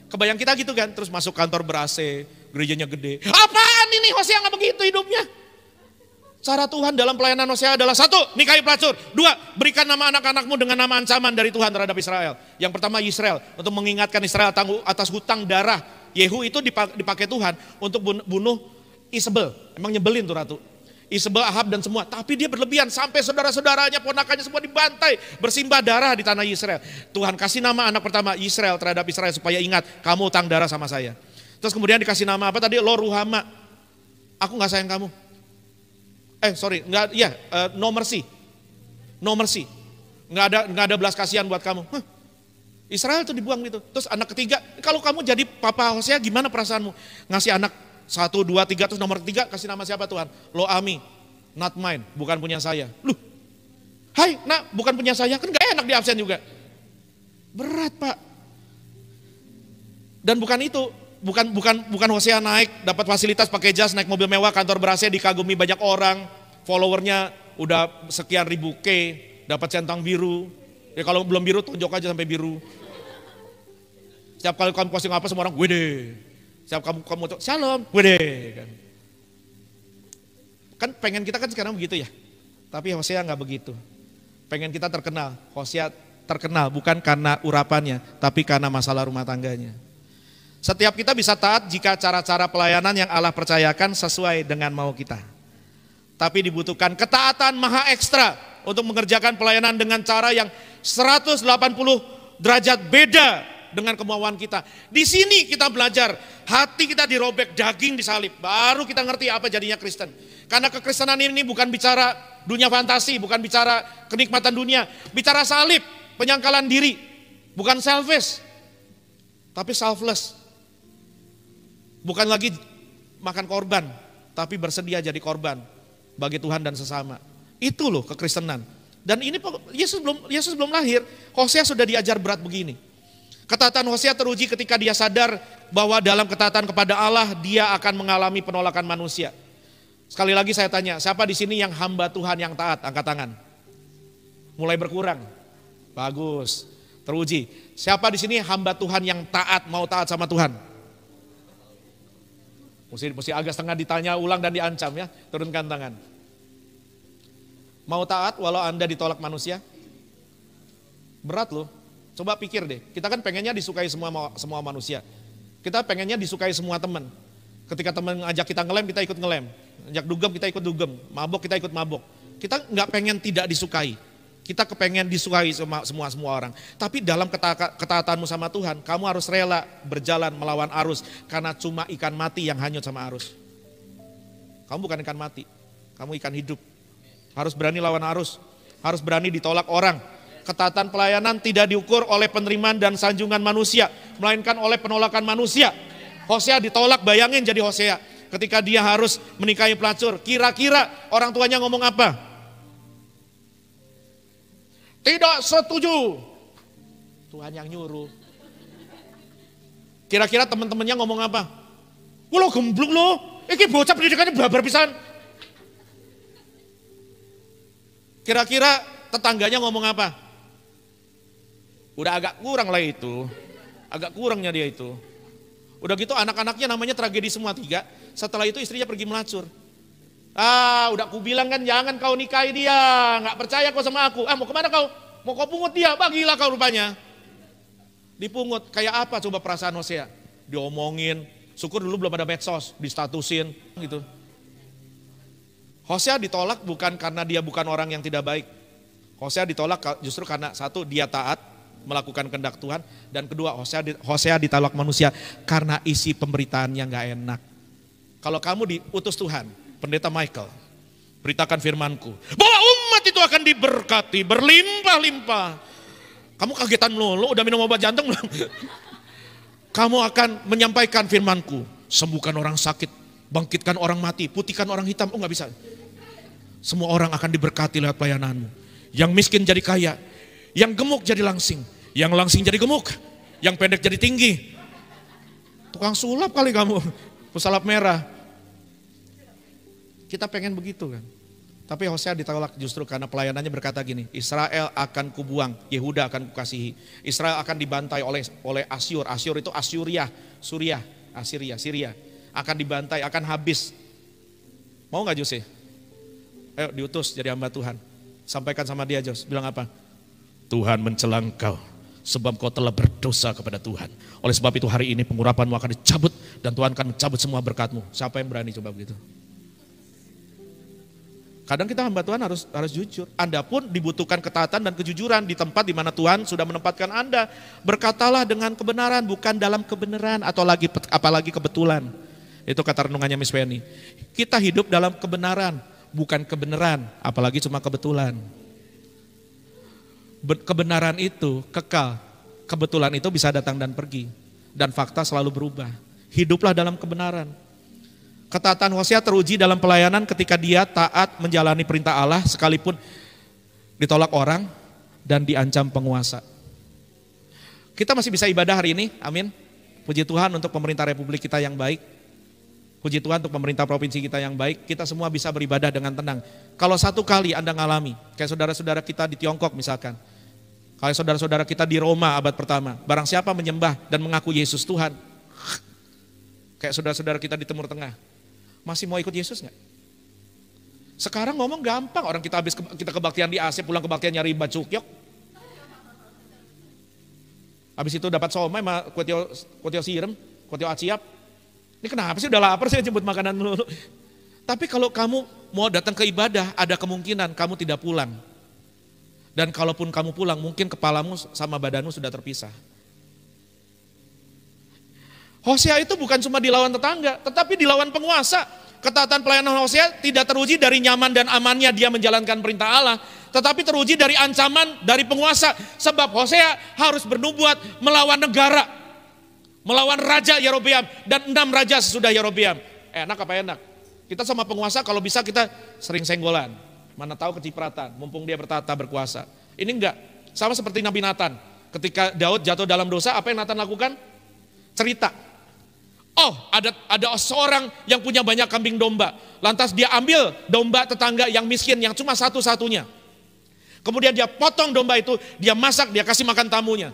Kebayang kita gitu kan, terus masuk kantor ber-AC, gerejanya gede. Apaan ini Hosea gak begitu hidupnya? Cara Tuhan dalam pelayanan Hosea adalah 1, nikahi pelacur. 2, berikan nama anak-anakmu dengan nama ancaman dari Tuhan terhadap Israel. Yang pertama Israel, untuk mengingatkan Israel atas hutang darah. Yehu itu dipakai Tuhan untuk bunuh Isabel. Emang nyebelin tuh ratu. Isabel, Ahab dan semua. Tapi dia berlebihan sampai saudara-saudaranya, ponakannya semua dibantai. Bersimbah darah di tanah Israel. Tuhan kasih nama anak pertama Israel terhadap Israel supaya ingat kamu utang darah sama saya. Terus kemudian dikasih nama apa tadi? Lo Ruhama. Aku gak sayang kamu. No mercy. No mercy. Gak ada belas kasihan buat kamu. Israel itu dibuang gitu. Terus anak ketiga, kalau kamu jadi papa Hosea gimana perasaanmu? Ngasih anak 1, 2, 3, terus nomor 3 kasih nama siapa Tuhan? Lo Ami, not mine, bukan punya saya. Hai, nak, bukan punya saya, kan gak enak di absen juga. Berat Pak. Dan bukan itu, bukan Hosea naik, dapat fasilitas, pakai jas, naik mobil mewah, kantor ber-AC, dikagumi banyak orang, followernya udah sekian ribu K, dapat centang biru. Ya kalau belum biru, tunjuk aja sampai biru. Setiap kali kamu posting apa, semua orang, wede. Setiap kamu shalom, wede. Kan pengen kita kan sekarang begitu ya. Tapi Hosea gak begitu. Pengen kita terkenal. Hosea terkenal bukan karena urapannya, tapi karena masalah rumah tangganya. Setiap kita bisa taat jika cara-cara pelayanan yang Allah percayakan sesuai dengan mau kita. Tapi dibutuhkan ketaatan maha ekstra untuk mengerjakan pelayanan dengan cara yang 180 derajat beda dengan kemauan kita. Di sini kita belajar, hati kita dirobek, daging disalib. Baru kita ngerti apa jadinya Kristen. Karena kekristenan ini bukan bicara dunia fantasi, bukan bicara kenikmatan dunia. Bicara salib, penyangkalan diri. Bukan selfish, tapi selfless. Bukan lagi makan korban, tapi bersedia jadi korban bagi Tuhan dan sesama. Itu loh kekristenan. Dan ini Yesus belum lahir, Hosea sudah diajar berat begini. Ketaatan Hosea teruji ketika dia sadar bahwa dalam ketaatan kepada Allah dia akan mengalami penolakan manusia. Sekali lagi saya tanya, siapa di sini yang hamba Tuhan yang taat? Angkat tangan. Mulai berkurang. Bagus. Teruji. Siapa di sini hamba Tuhan yang taat, mau taat sama Tuhan? Mesti agak setengah ditanya ulang dan diancam ya. Turunkan tangan. Mau taat walau Anda ditolak manusia? Berat loh. Coba pikir deh, kita kan pengennya disukai semua manusia. Kita pengennya disukai semua teman. Ketika teman ngajak kita ngelem, kita ikut ngelem. Ngajak dugem, kita ikut dugem. Mabok, kita ikut mabok. Kita nggak pengen tidak disukai. Kita kepengen disukai sama semua orang. Tapi dalam ketaatanmu sama Tuhan, kamu harus rela berjalan melawan arus. Karena cuma ikan mati yang hanyut sama arus. Kamu bukan ikan mati, kamu ikan hidup. Harus berani lawan arus, harus berani ditolak orang. Ketaatan pelayanan tidak diukur oleh penerimaan dan sanjungan manusia, melainkan oleh penolakan manusia. Hosea ditolak, bayangin jadi Hosea. Ketika dia harus menikahi pelacur, kira-kira orang tuanya ngomong apa? Tidak setuju. Tuhan yang nyuruh. Kira-kira teman-temannya ngomong apa? Wah lo gemblung lo, ini bocah pendidikannya babar pisan. Kira-kira tetangganya ngomong apa? Udah agak kurang lah itu, agak kurangnya dia itu. Udah gitu anak-anaknya namanya tragedi semua 3. Setelah itu istrinya pergi melacur. Udah aku bilang kan jangan kau nikahi dia, nggak percaya kau sama aku. Mau kemana kau? Mau kau pungut dia? Bagilah kau rupanya. Dipungut, kayak apa coba perasaan Hosea? Diomongin, syukur dulu belum ada medsos, distatusin gitu. Hosea ditolak bukan karena dia bukan orang yang tidak baik. Hosea ditolak justru karena satu, dia taat melakukan kehendak Tuhan, dan kedua Hosea ditolak manusia karena isi pemberitaannya nggak enak. Kalau kamu diutus Tuhan, pendeta Michael, beritakan firmanku bahwa umat itu akan diberkati berlimpah-limpah. Kamu kagetan lo udah minum obat jantung belum? Kamu akan menyampaikan firmanku, sembuhkan orang sakit, bangkitkan orang mati, putihkan orang hitam. Nggak bisa. Semua orang akan diberkati lewat pelayananmu. Yang miskin jadi kaya, yang gemuk jadi langsing, yang langsing jadi gemuk, yang pendek jadi tinggi. Tukang sulap kali kamu, pesulap merah. Kita pengen begitu kan. Tapi Hosea ditolak justru karena pelayanannya berkata gini, Israel akan kubuang, Yehuda akan kukasihi. Israel akan dibantai oleh Asyur. Asyur itu Asyuriah, Suriah, Syria. Akan dibantai, akan habis. Mau gak Jose? Ayo diutus jadi hamba Tuhan. Sampaikan sama dia Jos, bilang apa? Tuhan mencela engkau sebab kau telah berdosa kepada Tuhan. Oleh sebab itu hari ini pengurapanmu akan dicabut dan Tuhan akan mencabut semua berkatmu. Siapa yang berani coba begitu? Kadang kita hamba Tuhan harus jujur. Anda pun dibutuhkan ketaatan dan kejujuran di tempat di mana Tuhan sudah menempatkan Anda. Berkatalah dengan kebenaran, bukan dalam kebenaran atau apalagi kebetulan. Itu kata renungannya Miss Penny. Kita hidup dalam kebenaran, bukan kebenaran, apalagi cuma kebetulan. Kebenaran itu kekal, kebetulan itu bisa datang dan pergi. Dan fakta selalu berubah. Hiduplah dalam kebenaran. Ketaatan Hosea teruji dalam pelayanan ketika dia taat menjalani perintah Allah sekalipun ditolak orang dan diancam penguasa. Kita masih bisa ibadah hari ini, amin. Puji Tuhan untuk pemerintah republik kita yang baik. Puji Tuhan untuk pemerintah provinsi kita yang baik. Kita semua bisa beribadah dengan tenang. Kalau satu kali Anda ngalami, kayak saudara-saudara kita di Tiongkok misalkan. Kalau saudara-saudara kita di Roma abad pertama, barang siapa menyembah dan mengaku Yesus Tuhan. Kayak saudara-saudara kita di Timur Tengah. Masih mau ikut Yesus gak? Sekarang ngomong gampang, orang kita habis kita kebaktian di AC, pulang kebaktian nyari bacukyok. Habis itu dapat somai sama kuetio sirem, kuetio aciap. Ini kenapa sih udah lapar sih jemput makanan dulu. Tapi kalau kamu mau datang ke ibadah, ada kemungkinan kamu tidak pulang. Dan kalaupun kamu pulang, mungkin kepalamu sama badanmu sudah terpisah. Hosea itu bukan cuma dilawan tetangga, tetapi dilawan penguasa. Ketaatan pelayanan Hosea tidak teruji dari nyaman dan amannya dia menjalankan perintah Allah, tetapi teruji dari ancaman dari penguasa. Sebab Hosea harus bernubuat melawan negara, melawan Raja Yerobeam dan 6 raja sesudah Yerobeam. Enak apa enak? Kita sama penguasa kalau bisa kita sering senggolan. Mana tahu kecipratan, mumpung dia bertata berkuasa. Ini enggak, sama seperti Nabi Nathan. Ketika Daud jatuh dalam dosa, apa yang Nathan lakukan? Cerita. Oh, ada seorang yang punya banyak kambing domba. Lantas dia ambil domba tetangga yang miskin, yang cuma satu-satunya. Kemudian dia potong domba itu, dia masak, dia kasih makan tamunya.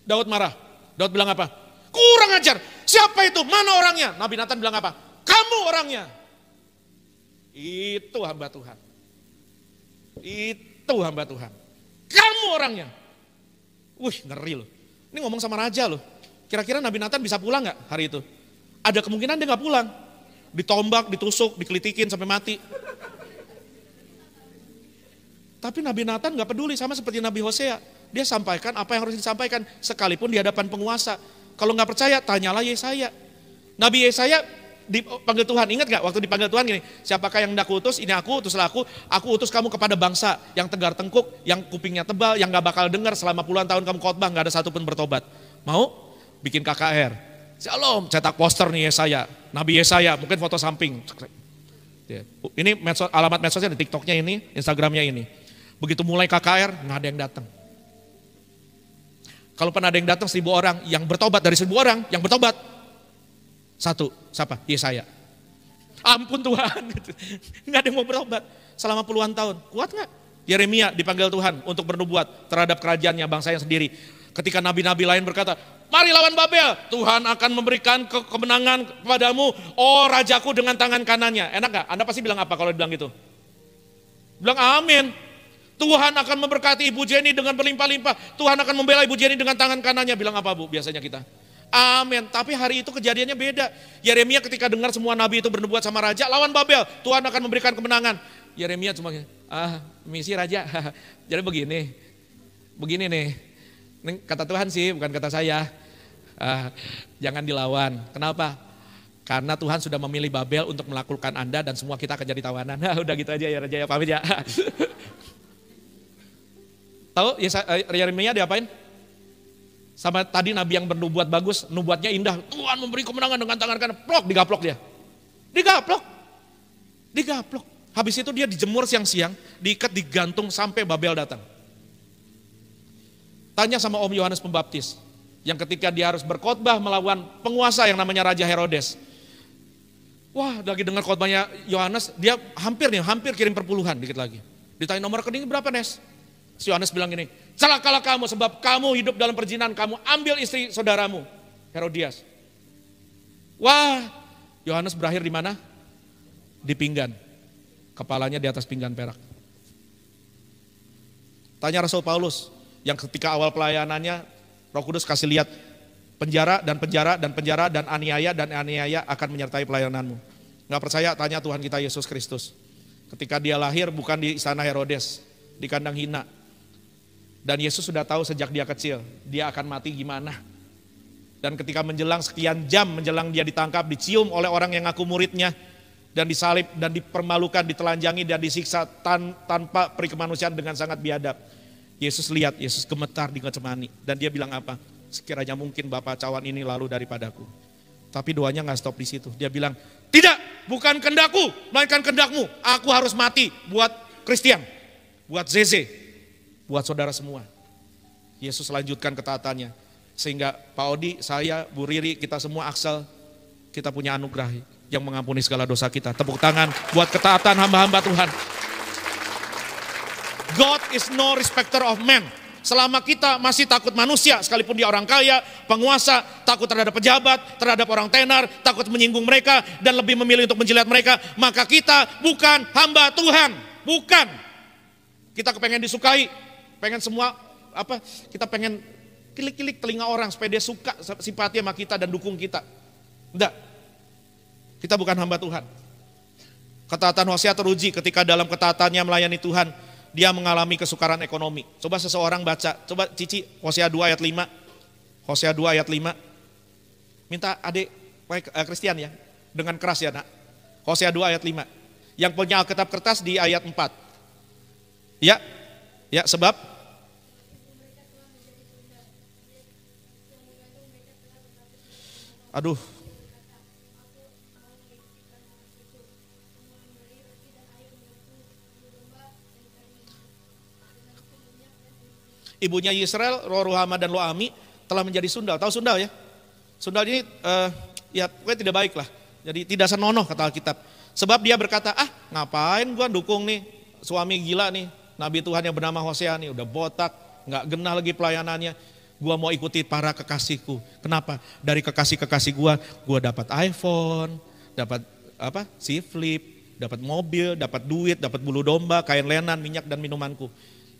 Daud marah. Daud bilang apa? Kurang ajar. Siapa itu? Mana orangnya? Nabi Nathan bilang apa? Kamu orangnya. Itu hamba Tuhan. Itu hamba Tuhan. Kamu orangnya. Wih, ngeri loh. Ini ngomong sama raja loh. Kira-kira Nabi Nathan bisa pulang gak hari itu? Ada kemungkinan dia gak pulang. Ditombak, ditusuk, dikelitikin sampai mati. Tapi Nabi Nathan gak peduli, sama seperti Nabi Hosea. Dia sampaikan apa yang harus disampaikan, sekalipun di hadapan penguasa. Kalau gak percaya, tanyalah Yesaya. Nabi Yesaya dipanggil Tuhan, ingat gak waktu dipanggil Tuhan gini, siapakah yang hendak kuutus, ini aku, utuslah aku utus kamu kepada bangsa yang tegar tengkuk, yang kupingnya tebal, yang gak bakal dengar selama puluhan tahun kamu khotbah, gak ada satupun bertobat. Mau? Bikin KKR. Shalom, cetak poster nih Yesaya, Nabi Yesaya, mungkin foto samping. Ini alamat medsosnya di TikToknya ini, Instagramnya ini. Begitu mulai KKR, gak ada yang datang. Kalau pernah ada yang datang 1.000 orang, yang bertobat dari 1.000 orang, yang bertobat satu, siapa? Yesaya. Ampun Tuhan, nggak ada yang mau berobat selama puluhan tahun. Kuat nggak? Yeremia dipanggil Tuhan untuk bernubuat terhadap kerajaannya, bangsanya sendiri. Ketika nabi-nabi lain berkata, mari lawan Babel, Tuhan akan memberikan kemenangan kepadamu, oh rajaku dengan tangan kanannya. Enak nggak? Anda pasti bilang apa kalau dibilang gitu? Bilang amin. Tuhan akan memberkati Ibu Jenny dengan berlimpah-limpah. Tuhan akan membela Ibu Jenny dengan tangan kanannya. Bilang apa Bu biasanya kita? Amin. Tapi hari itu kejadiannya beda. Yeremia ketika dengar semua nabi itu bernubuat sama raja, lawan Babel, Tuhan akan memberikan kemenangan. Yeremia cuma misi raja. Jadi begini nih. Ini kata Tuhan sih, bukan kata saya. Jangan dilawan. Kenapa? Karena Tuhan sudah memilih Babel untuk melakukan Anda dan semua kita akan jadi tawanan. Udah gitu aja ya raja ya, pamit ya. Tahu Yeremia diapain? Sama tadi nabi yang bernubuat bagus, nubuatnya indah. Tuhan memberi kemenangan dengan tangan kanan, plok, digaplok dia. Digaplok. Habis itu dia dijemur siang-siang, diikat, digantung sampai Babel datang. Tanya sama Om Yohanes Pembaptis, yang ketika dia harus berkhotbah melawan penguasa yang namanya Raja Herodes. Wah, lagi dengar khotbahnya Yohanes, dia hampir kirim perpuluhan dikit lagi. Ditanya nomor rekening berapa, Nes? Si Yohanes bilang gini, celakalah kamu sebab kamu hidup dalam perzinahan, kamu ambil istri saudaramu, Herodias. Wah, Yohanes berakhir di mana? Di pinggan. Kepalanya di atas pinggan perak. Tanya Rasul Paulus, yang ketika awal pelayanannya, Roh Kudus kasih lihat penjara dan aniaya akan menyertai pelayananmu. Gak percaya, tanya Tuhan kita Yesus Kristus. Ketika dia lahir bukan di istana Herodes, di kandang hina. Dan Yesus sudah tahu sejak dia kecil, dia akan mati gimana. Dan ketika menjelang sekian jam, menjelang dia ditangkap, dicium oleh orang yang ngaku muridnya, dan disalib, dan dipermalukan, ditelanjangi, dan disiksa tanpa perikemanusiaan dengan sangat biadab. Yesus lihat, Yesus gemetar di Getsemani. Dan dia bilang apa? Sekiranya mungkin Bapa cawan ini lalu daripadaku. Tapi doanya gak stop di situ. Dia bilang, tidak, bukan kehendakku, melainkan kehendakmu. Aku harus mati buat Christian, buat Zeze, buat saudara semua. Yesus lanjutkan ketaatannya. Sehingga Pak Odi, saya, Bu Riri, kita semua Aksel, kita punya anugerah yang mengampuni segala dosa kita. Tepuk tangan buat ketaatan hamba-hamba Tuhan. God is no respecter of man. Selama kita masih takut manusia, sekalipun dia orang kaya, penguasa, takut terhadap pejabat, terhadap orang tenar, takut menyinggung mereka, dan lebih memilih untuk menjilat mereka, maka kita bukan hamba Tuhan. Bukan. Kita kepengen disukai, pengen semua, kita pengen kilik-kilik telinga orang supaya dia suka, simpati sama kita dan dukung kita. Enggak. Kita bukan hamba Tuhan. Ketaatan Hosea teruji ketika dalam ketaatannya melayani Tuhan, dia mengalami kesukaran ekonomi. Coba seseorang baca, coba Cici, Hosea 2 ayat 5. Hosea 2 ayat 5. Minta adik Christian ya, dengan keras ya nak. Hosea 2 ayat 5. Yang punya Alkitab kertas di ayat 4. Ya sebab aduh. Ibunya Yisrael, Ruhama dan Loami telah menjadi sundal. Tahu sundal ya? Sundal ini ya pokoknya tidak baik lah. Jadi tidak senonoh kata Alkitab. Sebab dia berkata, ngapain gua dukung nih suami gila nih. Nabi Tuhan yang bernama Hosea nih udah botak, gak genah lagi pelayanannya. Gua mau ikuti para kekasihku. Kenapa? Dari kekasih-kekasih gua dapat iPhone, dapat si flip, dapat mobil, dapat duit, dapat bulu domba, kain lenan, minyak dan minumanku.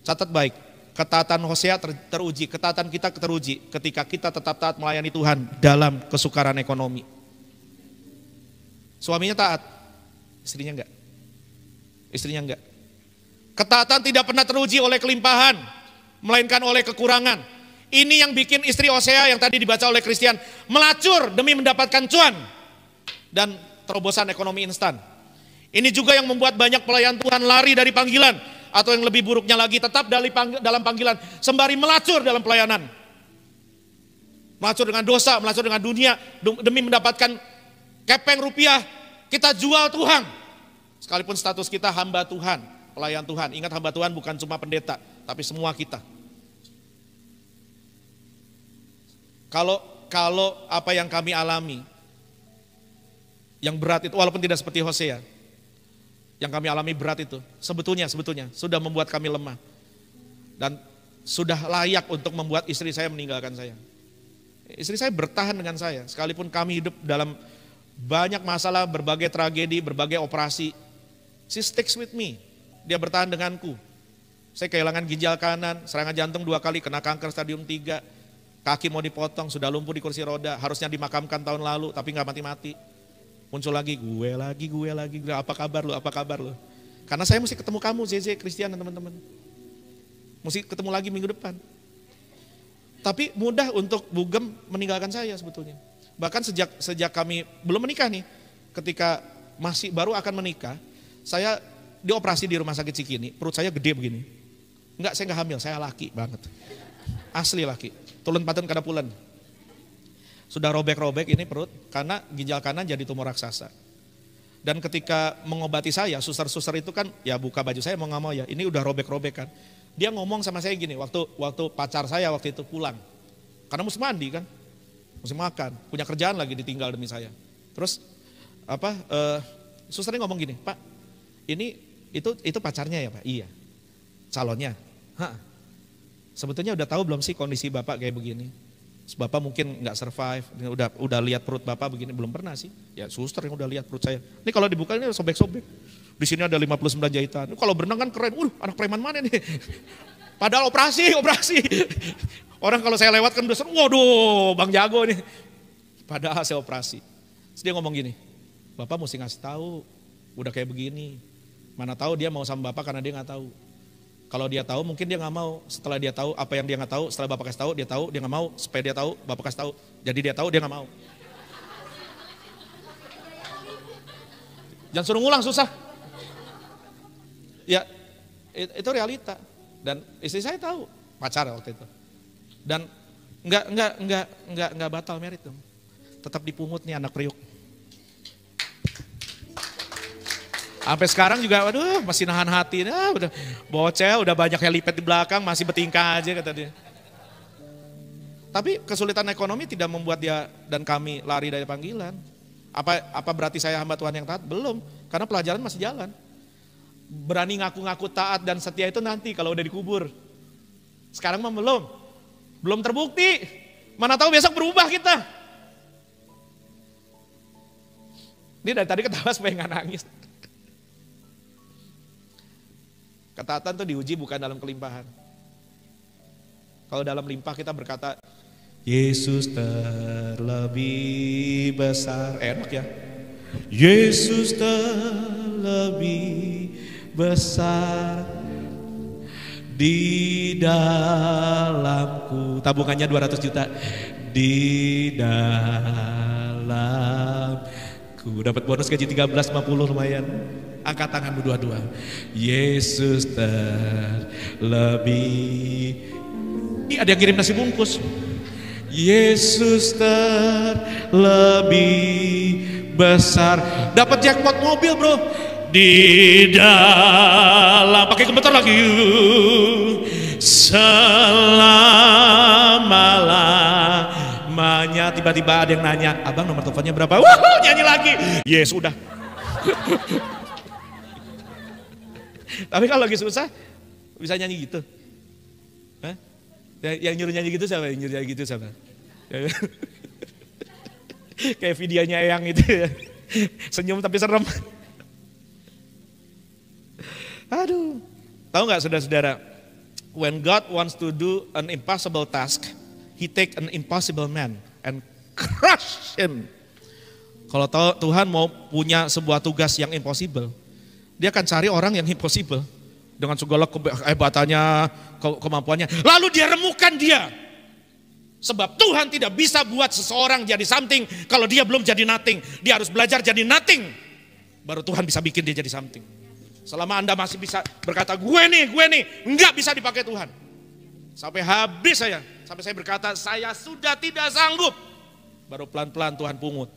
Catat baik. Ketaatan Hosea teruji, ketaatan kita teruji ketika kita tetap taat melayani Tuhan dalam kesukaran ekonomi. Suaminya taat, istrinya enggak. Ketaatan tidak pernah teruji oleh kelimpahan, melainkan oleh kekurangan. Ini yang bikin istri Hosea yang tadi dibaca oleh Christian melacur demi mendapatkan cuan dan terobosan ekonomi instan. Ini juga yang membuat banyak pelayan Tuhan lari dari panggilan, atau yang lebih buruknya lagi tetap dalam panggilan sembari melacur dalam pelayanan. Melacur dengan dosa, melacur dengan dunia demi mendapatkan kepeng rupiah. Kita jual Tuhan. Sekalipun status kita hamba Tuhan, pelayan Tuhan. Ingat, hamba Tuhan bukan cuma pendeta, tapi semua kita. Kalau apa yang kami alami, yang berat itu, walaupun tidak seperti Hosea, yang kami alami berat itu, sebetulnya sudah membuat kami lemah. Dan sudah layak untuk membuat istri saya meninggalkan saya. Istri saya bertahan dengan saya, sekalipun kami hidup dalam banyak masalah, berbagai tragedi, berbagai operasi. She sticks with me, dia bertahan denganku. Saya kehilangan ginjal kanan, serangan jantung 2 kali, kena kanker stadium 3. Kaki mau dipotong, sudah lumpuh di kursi roda, harusnya dimakamkan tahun lalu, tapi gak mati-mati. Muncul lagi, gue lagi, apa kabar lu? Karena saya mesti ketemu kamu, ZZ, Christian dan teman-teman. Mesti ketemu lagi minggu depan. Tapi mudah untuk bugem meninggalkan saya sebetulnya. Bahkan sejak kami belum menikah nih, ketika masih baru akan menikah, saya dioperasi di rumah sakit Cikini, perut saya gede begini. Saya gak hamil, saya laki banget. Asli laki. Tulun patun kada pulen. Sudah robek-robek ini perut karena ginjal kanan jadi tumor raksasa. Dan ketika mengobati saya, suster-suster itu kan ya buka baju saya mau gak mau ya, ini udah robek-robek kan. Dia ngomong sama saya gini, waktu pacar saya waktu itu pulang. Karena mesti mandi kan, mesti makan, punya kerjaan lagi ditinggal demi saya. Terus susternya ngomong gini, Pak, itu pacarnya ya Pak? Iya. Calonnya? Sebetulnya udah tahu belum sih kondisi Bapak kayak begini? Bapak mungkin nggak survive, udah lihat perut Bapak begini, belum pernah sih. Ya suster yang udah lihat perut saya. Ini kalau dibuka ini sobek-sobek. Di sini ada 59 jahitan. Kalau berenang kan keren. Anak preman mana nih? Padahal operasi. Orang kalau saya lewat kan udah seru, waduh Bang Jago nih. Padahal saya operasi. Terus dia ngomong gini, Bapak mesti ngasih tahu, udah kayak begini. Mana tahu dia mau sama Bapak karena dia nggak tahu. Kalau dia tahu mungkin dia nggak mau. Setelah dia tahu apa yang dia nggak tahu, setelah Bapak kasih tahu dia nggak mau. Supaya dia tahu, Bapak kasih tahu. Jadi dia tahu dia nggak mau. Jangan suruh ngulang, susah. Ya itu realita. Dan istri saya tahu, pacar waktu itu. Dan nggak batal merit dong. Tetap dipungut nih anak priuk. Sampai sekarang juga, waduh masih nahan hati, udah bocel, udah banyak helipad di belakang, masih bertingkah aja kata dia. Tapi kesulitan ekonomi tidak membuat dia dan kami lari dari panggilan. Apa berarti saya hamba Tuhan yang taat? Belum, karena pelajaran masih jalan. Berani ngaku-ngaku taat dan setia itu nanti kalau udah dikubur. Sekarang mah belum terbukti. Mana tahu besok berubah kita. Ini dari tadi ketawa supaya nggak nangis. Ketaatan itu diuji bukan dalam kelimpahan. Kalau dalam limpah kita berkata, Yesus terlebih besar. Enak ya. Yesus terlebih besar di dalamku. Tabungannya 200 juta. Di dalamku. Dapat bonus gaji 13.50 lumayan. Angkat tanganmu dua-dua. Yesus terlebih. Ini ada yang kirim nasi bungkus. Yesus terlebih besar. Dapat jackpot mobil bro. Di dalam. Pakai komentar lagi. Selama-lamanya. Tiba-tiba ada yang nanya, abang nomor teleponnya berapa? Nyanyi lagi. Yes udah. Tapi kalau lagi susah, bisa nyanyi gitu. Hah? Yang nyuruh nyanyi gitu siapa? Kayak videonya Eyang itu ya. Senyum tapi serem. Aduh. Tahu gak saudara-saudara? When God wants to do an impossible task, He take an impossible man and crush him. Kalau Tuhan mau punya sebuah tugas yang impossible, Dia akan cari orang yang impossible, dengan segala kehebatannya, kemampuannya. Lalu dia remukkan dia. Sebab Tuhan tidak bisa buat seseorang jadi something kalau dia belum jadi nothing. Dia harus belajar jadi nothing. Baru Tuhan bisa bikin dia jadi something. Selama Anda masih bisa berkata gue nih, enggak bisa dipakai Tuhan. Sampai habis saya, sampai saya berkata saya sudah tidak sanggup. Baru pelan-pelan Tuhan pungut.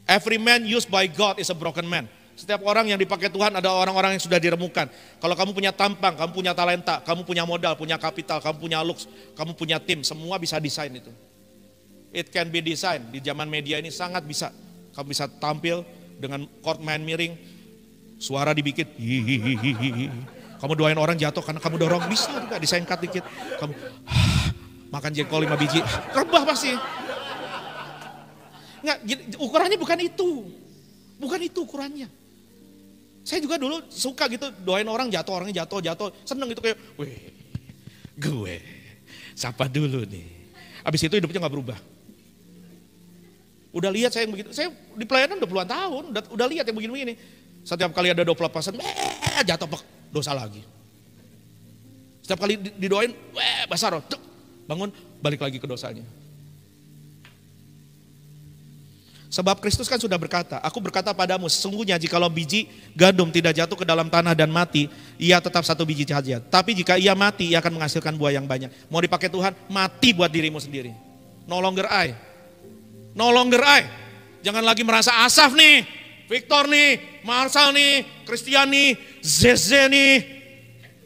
Every man used by God is a broken man. Setiap orang yang dipakai Tuhan ada orang-orang yang sudah diremukkan. Kalau kamu punya tampang, kamu punya talenta, kamu punya modal, punya kapital, kamu punya looks, kamu punya tim, semua bisa desain itu. It can be design. Di zaman media ini sangat bisa. Kamu bisa tampil dengan chord main miring, suara dibikin, hihihihi. Kamu doain orang jatuh karena kamu dorong, bisa juga desain cut dikit. Kamu makan jengkol 5 biji, rebah pasti. Nggak, ukurannya bukan itu. Bukan itu ukurannya. Saya juga dulu suka gitu doain orang jatuh, orangnya jatuh, seneng gitu kayak, weh, gue sapa dulu nih. Abis itu hidupnya gak berubah. Udah lihat saya yang begitu, saya di pelayanan udah puluhan tahun, udah lihat yang begini-begini. Setiap kali ada 20%, jatuh, dosa lagi. Setiap kali didoain, basar, bangun, balik lagi ke dosanya. Sebab Kristus kan sudah berkata, aku berkata padamu sesungguhnya jikalau biji gandum tidak jatuh ke dalam tanah dan mati, ia tetap satu biji saja. Tapi jika ia mati, ia akan menghasilkan buah yang banyak. Mau dipakai Tuhan, mati buat dirimu sendiri. No longer I. No longer I. Jangan lagi merasa Asaf nih, Victor nih, Marsal nih, Christian nih, Zeze nih.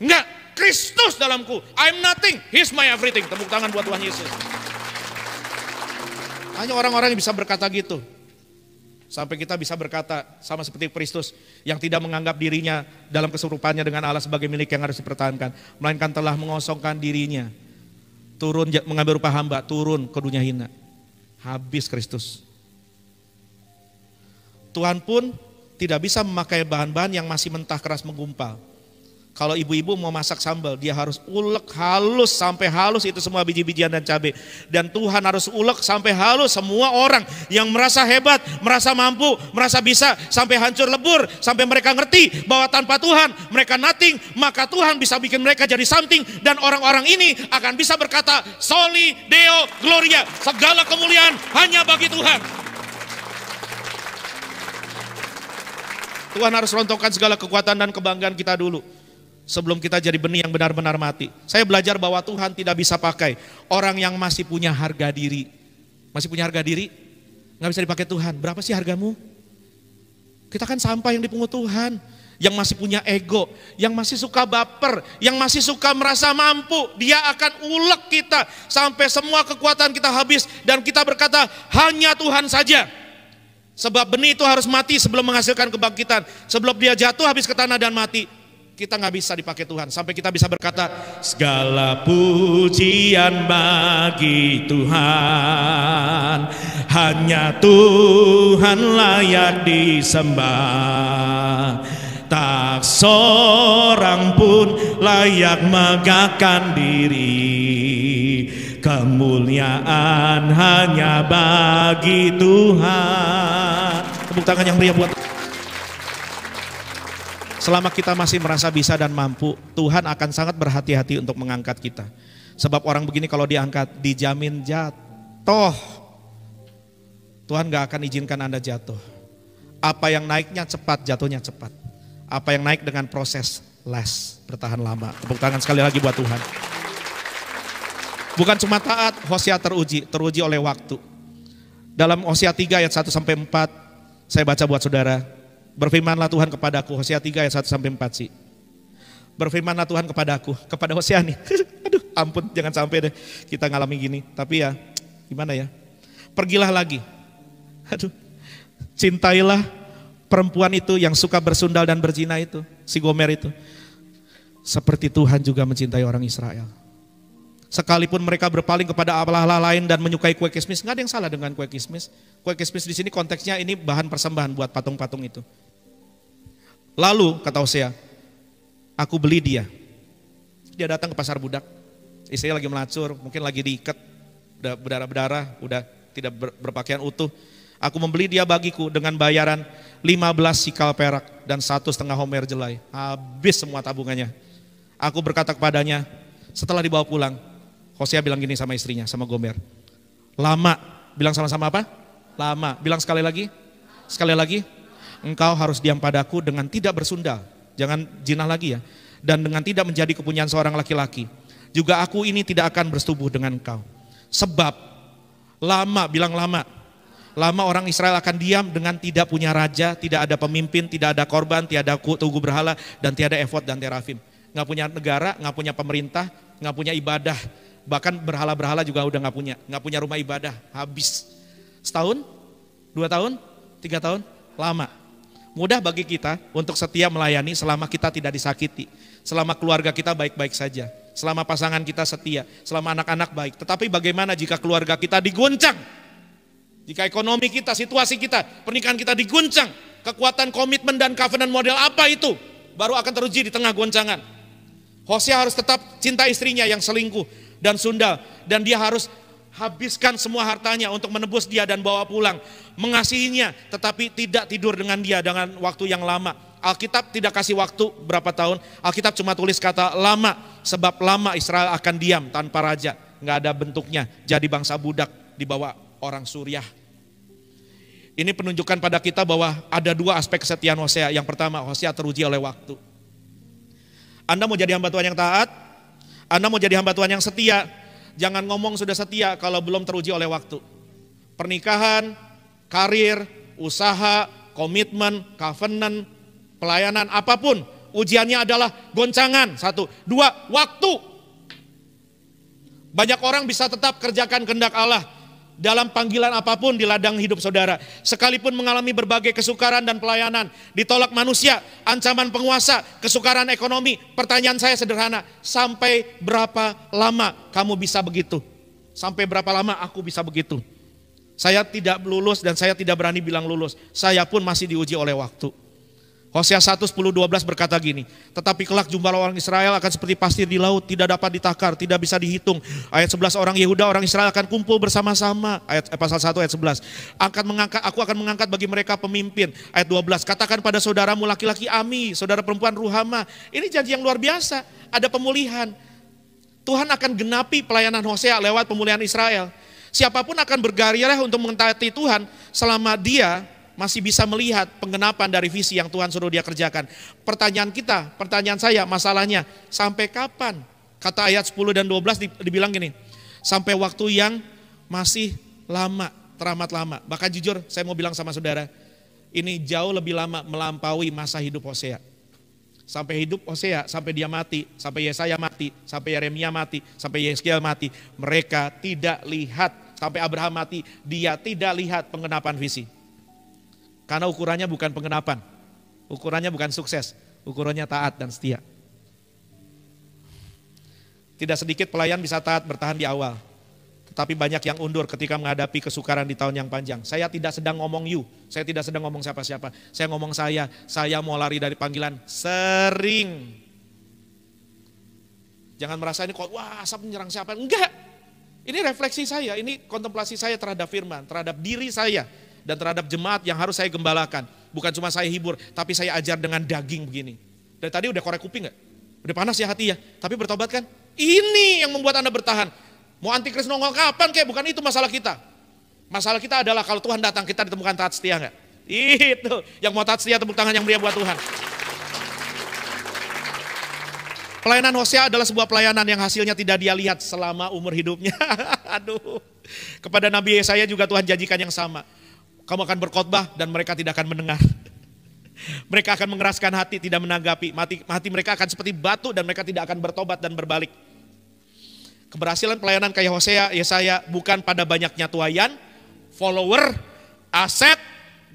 Enggak, Kristus dalamku. I'm nothing, He's my everything. Tepuk tangan buat Tuhan Yesus. Hanya orang-orang yang bisa berkata gitu. Sampai kita bisa berkata sama seperti Kristus yang tidak menganggap dirinya dalam kesurupannya dengan Allah sebagai milik yang harus dipertahankan. Melainkan telah mengosongkan dirinya. Turun mengambil rupa hamba, turun ke dunia hina. Habis Kristus. Tuhan pun tidak bisa memakai bahan-bahan yang masih mentah keras menggumpal. Kalau ibu-ibu mau masak sambal, dia harus ulek halus sampai halus itu semua biji-bijian dan cabai. Dan Tuhan harus ulek sampai halus semua orang yang merasa hebat, merasa mampu, merasa bisa sampai hancur lebur. Sampai mereka ngerti bahwa tanpa Tuhan mereka nothing, maka Tuhan bisa bikin mereka jadi something. Dan orang-orang ini akan bisa berkata, Soli Deo Gloria, segala kemuliaan hanya bagi Tuhan. Tuhan harus rontokkan segala kekuatan dan kebanggaan kita dulu. Sebelum kita jadi benih yang benar-benar mati. Saya belajar bahwa Tuhan tidak bisa pakai orang yang masih punya harga diri. Masih punya harga diri, gak bisa dipakai Tuhan. Berapa sih hargamu? Kita kan sampah yang dipungut Tuhan. Yang masih punya ego, yang masih suka baper, yang masih suka merasa mampu. Dia akan ulek kita sampai semua kekuatan kita habis. Dan kita berkata hanya Tuhan saja. Sebab benih itu harus mati sebelum menghasilkan kebangkitan. Sebelum dia jatuh habis ke tanah dan mati. Kita nggak bisa dipakai Tuhan sampai kita bisa berkata segala pujian bagi Tuhan, hanya Tuhan layak disembah, tak seorang pun layak megahkan diri, kemuliaan hanya bagi Tuhan. Tepuk tangan yang meriah buat. Selama kita masih merasa bisa dan mampu, Tuhan akan sangat berhati-hati untuk mengangkat kita. Sebab orang begini kalau diangkat, dijamin jatuh. Tuhan gak akan izinkan Anda jatuh. Apa yang naiknya cepat, jatuhnya cepat. Apa yang naik dengan proses, less, bertahan lama. Tepuk tangan sekali lagi buat Tuhan. Bukan cuma taat, Hosea teruji oleh waktu. Dalam Hosea 3 ayat 1-4, saya baca buat saudara. Berfirmanlah Tuhan kepadaku, Hosea 3 ayat 1-4 sih. Berfirmanlah Tuhan kepadaku, kepada Hosea nih. Aduh ampun jangan sampai deh kita ngalami gini. Tapi ya gimana ya. Pergilah lagi. Aduh, cintailah perempuan itu yang suka bersundal dan berzina itu. Si Gomer itu. Seperti Tuhan juga mencintai orang Israel. Sekalipun mereka berpaling kepada Allah lain dan menyukai kue kismis. Nggak ada yang salah dengan kue kismis. Kue kismis di sini konteksnya ini bahan persembahan buat patung-patung itu. Lalu kata Hosea, aku beli dia. Dia datang ke pasar budak. Istrinya lagi melacur, mungkin lagi diikat, udah berdarah-berdarah, udah tidak berpakaian utuh. Aku membeli dia bagiku dengan bayaran 15 sikal perak. dan 1,5 homer jelai. Habis semua tabungannya. Aku berkata kepadanya, setelah dibawa pulang, Hosea bilang gini sama istrinya, sama Gomer. Lama, bilang sama-sama apa? Lama, bilang sekali lagi. Engkau harus diam padaku dengan tidak bersundal. Jangan jinah lagi ya. Dan dengan tidak menjadi kepunyaan seorang laki-laki. Juga aku ini tidak akan bersetubuh dengan engkau. Sebab lama, bilang lama. Lama orang Israel akan diam dengan tidak punya raja, tidak ada pemimpin, tidak ada korban, tiada tugu berhala, dan tiada efod dan terafim. Nggak punya negara, nggak punya pemerintah, nggak punya ibadah. Bahkan berhala-berhala juga udah nggak punya rumah ibadah. Habis. Setahun, 2 tahun, 3 tahun, lama. Mudah bagi kita untuk setia melayani selama kita tidak disakiti. Selama keluarga kita baik-baik saja. Selama pasangan kita setia, selama anak-anak baik. Tetapi bagaimana jika keluarga kita diguncang? Jika ekonomi kita, situasi kita, pernikahan kita diguncang, kekuatan komitmen dan covenant model apa itu? Baru akan teruji di tengah goncangan. Hosea harus tetap cinta istrinya yang selingkuh dan sundal. Dan dia harus habiskan semua hartanya untuk menebus dia dan bawa pulang. Mengasihinya tetapi tidak tidur dengan dia dengan waktu yang lama. Alkitab tidak kasih waktu berapa tahun. Alkitab cuma tulis kata lama. Sebab lama Israel akan diam tanpa raja. Nggak ada bentuknya. Jadi bangsa budak di bawah orang Suriah. Ini penunjukan pada kita bahwa ada 2 aspek kesetiaan Hosea. Yang pertama, Hosea teruji oleh waktu. Anda mau jadi hamba Tuhan yang taat, Anda mau jadi hamba Tuhan yang setia, jangan ngomong sudah setia kalau belum teruji oleh waktu. Pernikahan, karir, usaha, komitmen, covenant, pelayanan, apapun, ujiannya adalah goncangan. 1, 2, waktu. Banyak orang bisa tetap kerjakan kehendak Allah dalam panggilan apapun di ladang hidup saudara. Sekalipun mengalami berbagai kesukaran dan pelayanan, ditolak manusia, ancaman penguasa, kesukaran ekonomi. Pertanyaan saya sederhana, sampai berapa lama kamu bisa begitu? Sampai berapa lama aku bisa begitu? Saya tidak lulus dan saya tidak berani bilang lulus. Saya pun masih diuji oleh waktu. Hosea 1:10-12 berkata gini, tetapi kelak jumlah orang Israel akan seperti pasir di laut, tidak dapat ditakar, tidak bisa dihitung. Ayat 11, orang Yehuda, orang Israel akan kumpul bersama-sama. Pasal 1 ayat 11. Aku akan mengangkat bagi mereka pemimpin. Ayat 12, katakan pada saudaramu laki-laki Ami, saudara perempuan Ruhama. Ini janji yang luar biasa, ada pemulihan. Tuhan akan genapi pelayanan Hosea lewat pemulihan Israel. Siapapun akan bergairah untuk mentaati Tuhan selama dia masih bisa melihat penggenapan dari visi yang Tuhan suruh dia kerjakan. Pertanyaan saya, masalahnya sampai kapan? Kata ayat 10 dan 12 dibilang gini, sampai waktu yang masih lama, teramat lama. Bahkan jujur saya mau bilang sama saudara, ini jauh lebih lama melampaui masa hidup Hosea. Sampai hidup Hosea, sampai dia mati, sampai Yesaya mati, sampai Yeremia mati, sampai Yeskiel mati. Mereka tidak lihat, sampai Abraham mati, dia tidak lihat penggenapan visi. Karena ukurannya bukan penggenapan, ukurannya bukan sukses, ukurannya taat dan setia. Tidak sedikit pelayan bisa taat bertahan di awal, tetapi banyak yang undur ketika menghadapi kesukaran di tahun yang panjang. Saya tidak sedang ngomong you, saya tidak sedang ngomong siapa-siapa, saya ngomong saya mau lari dari panggilan sering. Jangan merasa ini kok wah asap menyerang siapa, enggak. Ini refleksi saya, ini kontemplasi saya terhadap firman, terhadap diri saya. Dan terhadap jemaat yang harus saya gembalakan. Bukan cuma saya hibur, tapi saya ajar dengan daging begini. Dari tadi udah korek kuping gak? Udah panas ya hati ya? Tapi bertobat kan? Ini yang membuat Anda bertahan. Mau antikris nongol kapan kayak? Bukan itu masalah kita. Masalah kita adalah kalau Tuhan datang kita ditemukan taat setia gak? Itu, yang mau taat setia tepuk tangan yang meriah buat Tuhan. Pelayanan Hosea adalah sebuah pelayanan yang hasilnya tidak dia lihat selama umur hidupnya. Aduh, kepada Nabi Yesaya juga Tuhan janjikan yang sama. Kamu akan berkhotbah dan mereka tidak akan mendengar. Mereka akan mengeraskan hati, tidak menanggapi. Hati mereka akan seperti batu dan mereka tidak akan bertobat dan berbalik. Keberhasilan pelayanan kayak Hosea, Yesaya bukan pada banyaknya tuayan, follower, aset,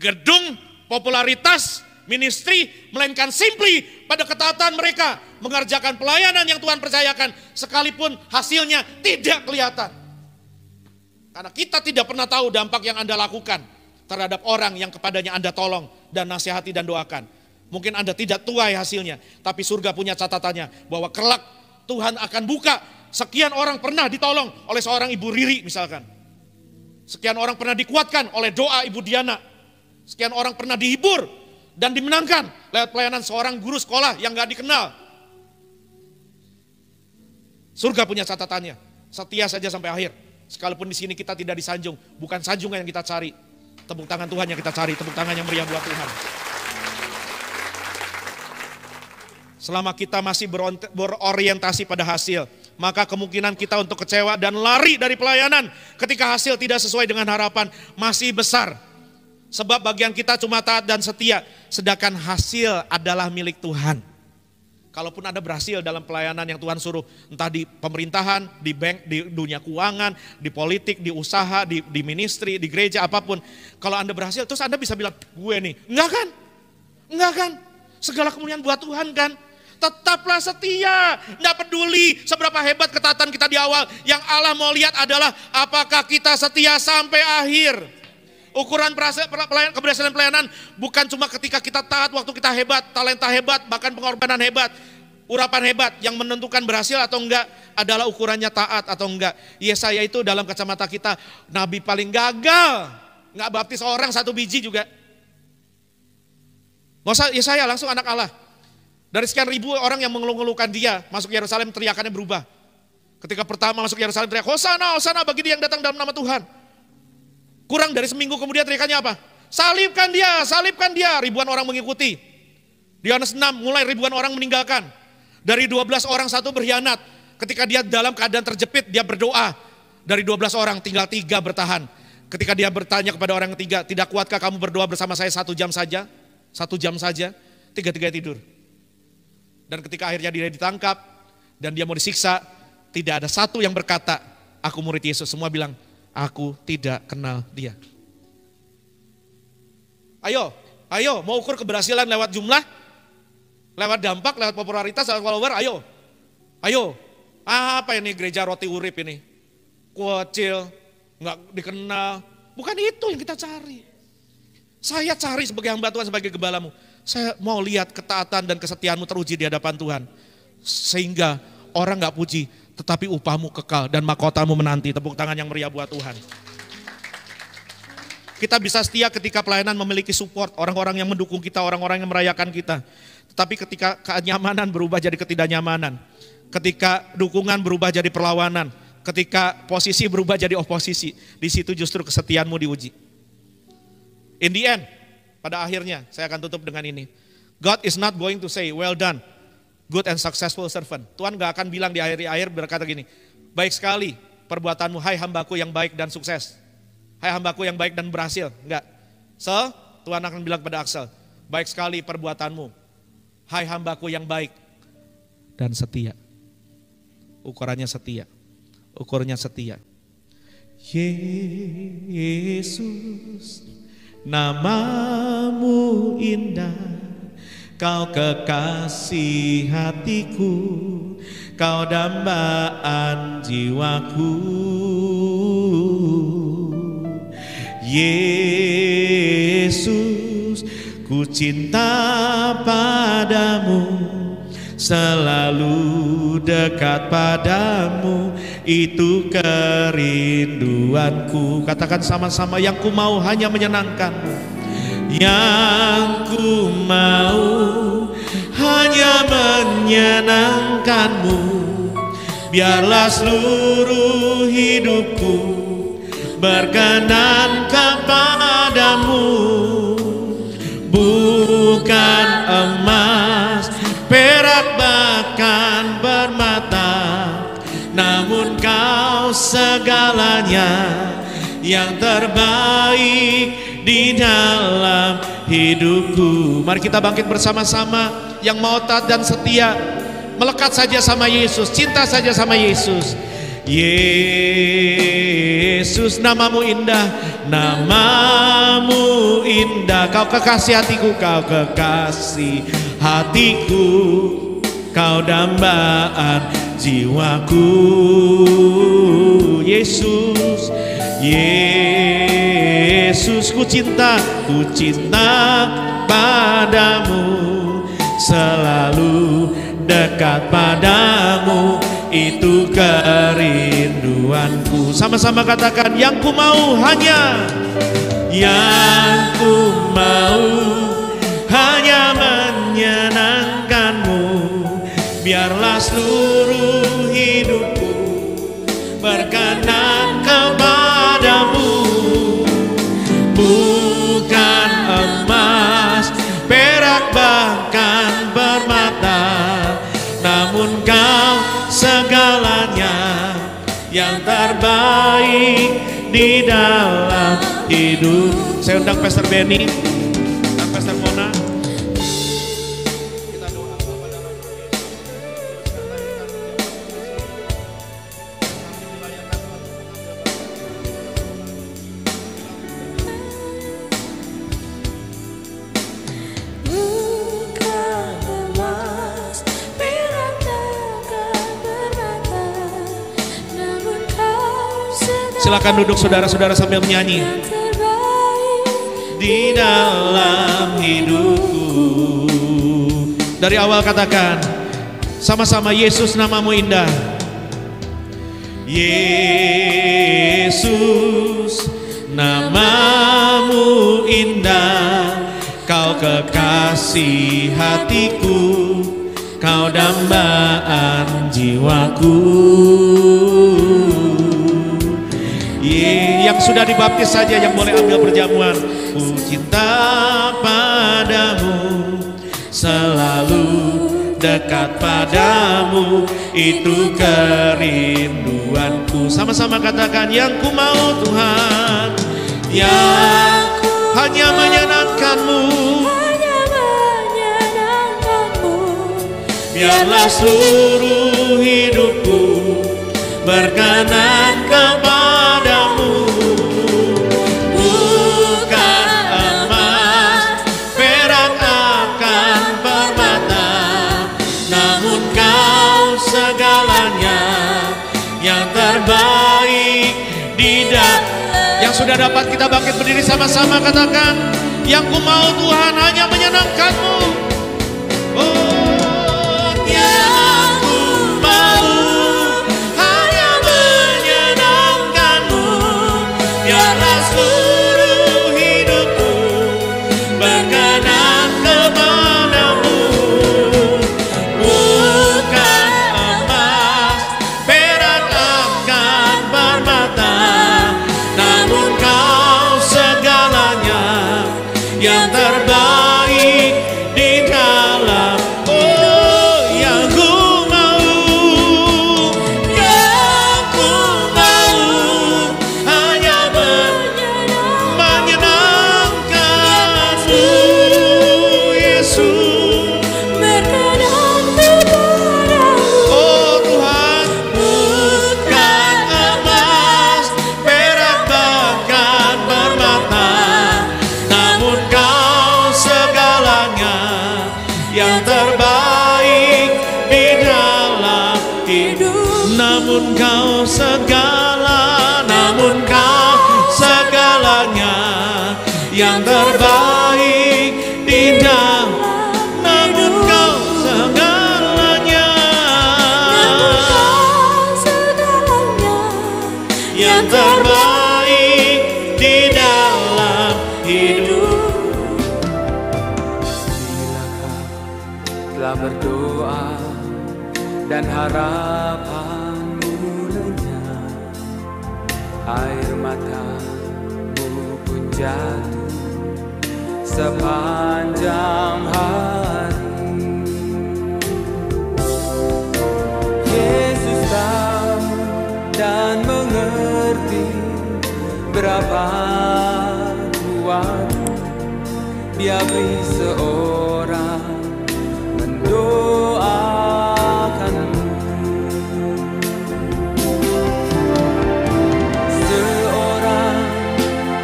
gedung, popularitas, ministry, melainkan simply pada ketaatan mereka mengerjakan pelayanan yang Tuhan percayakan sekalipun hasilnya tidak kelihatan. Karena kita tidak pernah tahu dampak yang Anda lakukan terhadap orang yang kepadanya Anda tolong dan nasihati dan doakan. Mungkin Anda tidak tuai hasilnya, tapi surga punya catatannya bahwa kelak Tuhan akan buka. Sekian orang pernah ditolong oleh seorang Ibu Riri misalkan. Sekian orang pernah dikuatkan oleh doa Ibu Diana. Sekian orang pernah dihibur dan dimenangkan lewat pelayanan seorang guru sekolah yang gak dikenal. Surga punya catatannya, setia saja sampai akhir. Sekalipun di sini kita tidak disanjung, bukan sanjungan yang kita cari, tepuk tangan Tuhan yang kita cari, tepuk tangan yang meriah buat Tuhan. Selama kita masih berorientasi pada hasil, maka kemungkinan kita untuk kecewa dan lari dari pelayanan ketika hasil tidak sesuai dengan harapan masih besar. Sebab bagian kita cuma taat dan setia, sedangkan hasil adalah milik Tuhan. Kalaupun Anda berhasil dalam pelayanan yang Tuhan suruh, entah di pemerintahan, di bank, di dunia keuangan, di politik, di usaha, di ministry, di gereja, apapun. Kalau Anda berhasil, terus Anda bisa bilang, gue nih. Enggak kan? Enggak kan? Segala kemuliaan buat Tuhan kan? Tetaplah setia, enggak peduli seberapa hebat ketaatan kita di awal. Yang Allah mau lihat adalah apakah kita setia sampai akhir. Ukuran keberhasilan pelayanan bukan cuma ketika kita taat, waktu kita hebat, talenta hebat, bahkan pengorbanan hebat, urapan hebat. Yang menentukan berhasil atau enggak adalah ukurannya taat atau enggak. Yesaya itu dalam kacamata kita nabi paling gagal, enggak baptis orang satu biji juga. Nggak usah Yesaya, langsung anak Allah. Dari sekian ribu orang yang mengeluh-ngeluhkan dia masuk Yerusalem, teriakannya berubah. Ketika pertama masuk Yerusalem teriak, Hosana, Hosana bagi dia yang datang dalam nama Tuhan. Kurang dari seminggu kemudian teriakannya apa? Salibkan dia, salibkan dia. Ribuan orang mengikuti. Di Yohanes 6 mulai ribuan orang meninggalkan. Dari 12 orang satu berkhianat. Ketika dia dalam keadaan terjepit, dia berdoa. Dari 12 orang tinggal 3 bertahan. Ketika dia bertanya kepada orang ketiga, tidak kuatkah kamu berdoa bersama saya 1 jam saja? 1 jam saja, 3 tidur. Dan ketika akhirnya dia ditangkap dan dia mau disiksa, tidak ada satu yang berkata, aku murid Yesus. Semua bilang, aku tidak kenal dia. Ayo, mau ukur keberhasilan lewat jumlah, lewat dampak, lewat popularitas, lewat follower, ayo. Apa ini gereja roti urip ini? Kecil, nggak dikenal. Bukan itu yang kita cari. Saya cari sebagai hamba Tuhan, sebagai gembalamu. Saya mau lihat ketaatan dan kesetiaanmu teruji di hadapan Tuhan. Sehingga orang gak puji, tetapi upahmu kekal dan mahkotamu menanti. Tepuk tangan yang meriah buat Tuhan. Kita bisa setia ketika pelayanan memiliki support, orang-orang yang mendukung kita, orang-orang yang merayakan kita. Tetapi ketika kenyamanan berubah jadi ketidaknyamanan, ketika dukungan berubah jadi perlawanan, ketika posisi berubah jadi oposisi, di situ justru kesetiaanmu diuji. In the end, pada akhirnya saya akan tutup dengan ini. God is not going to say, well done, good and successful servant. Tuhan gak akan bilang di akhir berkata gini, baik sekali perbuatanmu, hai hambaku yang baik dan sukses. Hai hambaku yang baik dan berhasil. Enggak. Tuhan akan bilang pada Axel, baik sekali perbuatanmu, hai hambaku yang baik dan setia. Ukurannya setia. Ukurnya setia. Yesus, namamu indah, kau kekasih hatiku, kau dambaan jiwaku. Yesus, ku cinta padamu, selalu dekat padamu, itu kerinduanku. Katakan sama-sama, yang ku mau hanya menyenangkanmu. Yang ku mau hanya menyenangkanmu. Biarlah seluruh hidupku berkenan kepadamu. Bukan emas, perak bahkan bermata, namun kau segalanya, yang terbaik di dalam hidupku. Mari kita bangkit bersama-sama, yang mau taat dan setia, melekat saja sama Yesus, cinta saja sama Yesus. Yesus, namamu indah, namamu indah, kau kekasih hatiku, kau kekasih hatiku, kau dambaan jiwaku. Yesus, Yesus, ku cinta padamu, selalu dekat padamu, itu kerinduanku. Sama-sama katakan, yang ku mau hanya, yang ku mau hanya yang terbaik di dalam hidup. Saya undang Pastor Benny dan Pastor Mona. Kita doa Bapa dalam nama silakan duduk saudara-saudara sambil menyanyi. Di dalam hidupku. Dari awal katakan sama-sama, Yesus namamu indah. Yesus namamu indah. Kau kekasih hatiku, kau dambaan jiwaku. Yang sudah dibaptis saja yang boleh ambil perjamuan. Ku cinta padamu, selalu dekat padamu, itu kerinduanku. Sama-sama katakan, yang ku mau Tuhan, yang hanya menyenangkanmu, biarlah seluruh hidupku berkenan kepadamu. Bukan emas, perak akan permata, namun kau segalanya yang terbaik di dalam. Yang sudah dapat kita bangkit berdiri sama-sama katakan, yang ku mau Tuhan hanya menyenangkanmu. Oh, yang ku mau hanya menyenangkanmu, biarlah seluruh hidupku berkenan kepadamu. Bukan emas, perak akan permata, namun kau segalanya yang terbaik di dalam. Oh, yang ku mau, yang ku mau hanya menyenangkanmu, Yesus. Oh Tuhan, bukan emas, perak bahkan permata, namun kau segalanya yang terbaik di dalam hidup. Namun kau segalanya yang terbaik di dalam. Namun kau segalanya yang terbaik di dalam hidup. Telah berdoa dan harapanmu lenyap, air matamu pun jatuh sepanjang hari. Yesus tahu dan mengerti berapa kuat Dia beri seorang mendoakanmu. Seorang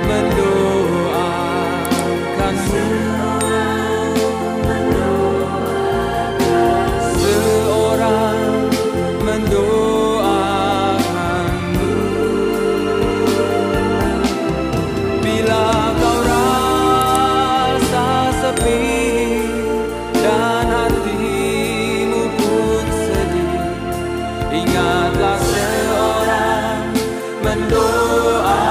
mendoakanmu. Seorang mendoakanmu. Bila kau rasa sepi dan hatimu pun sedih, ingatlah seorang mendoakanmu.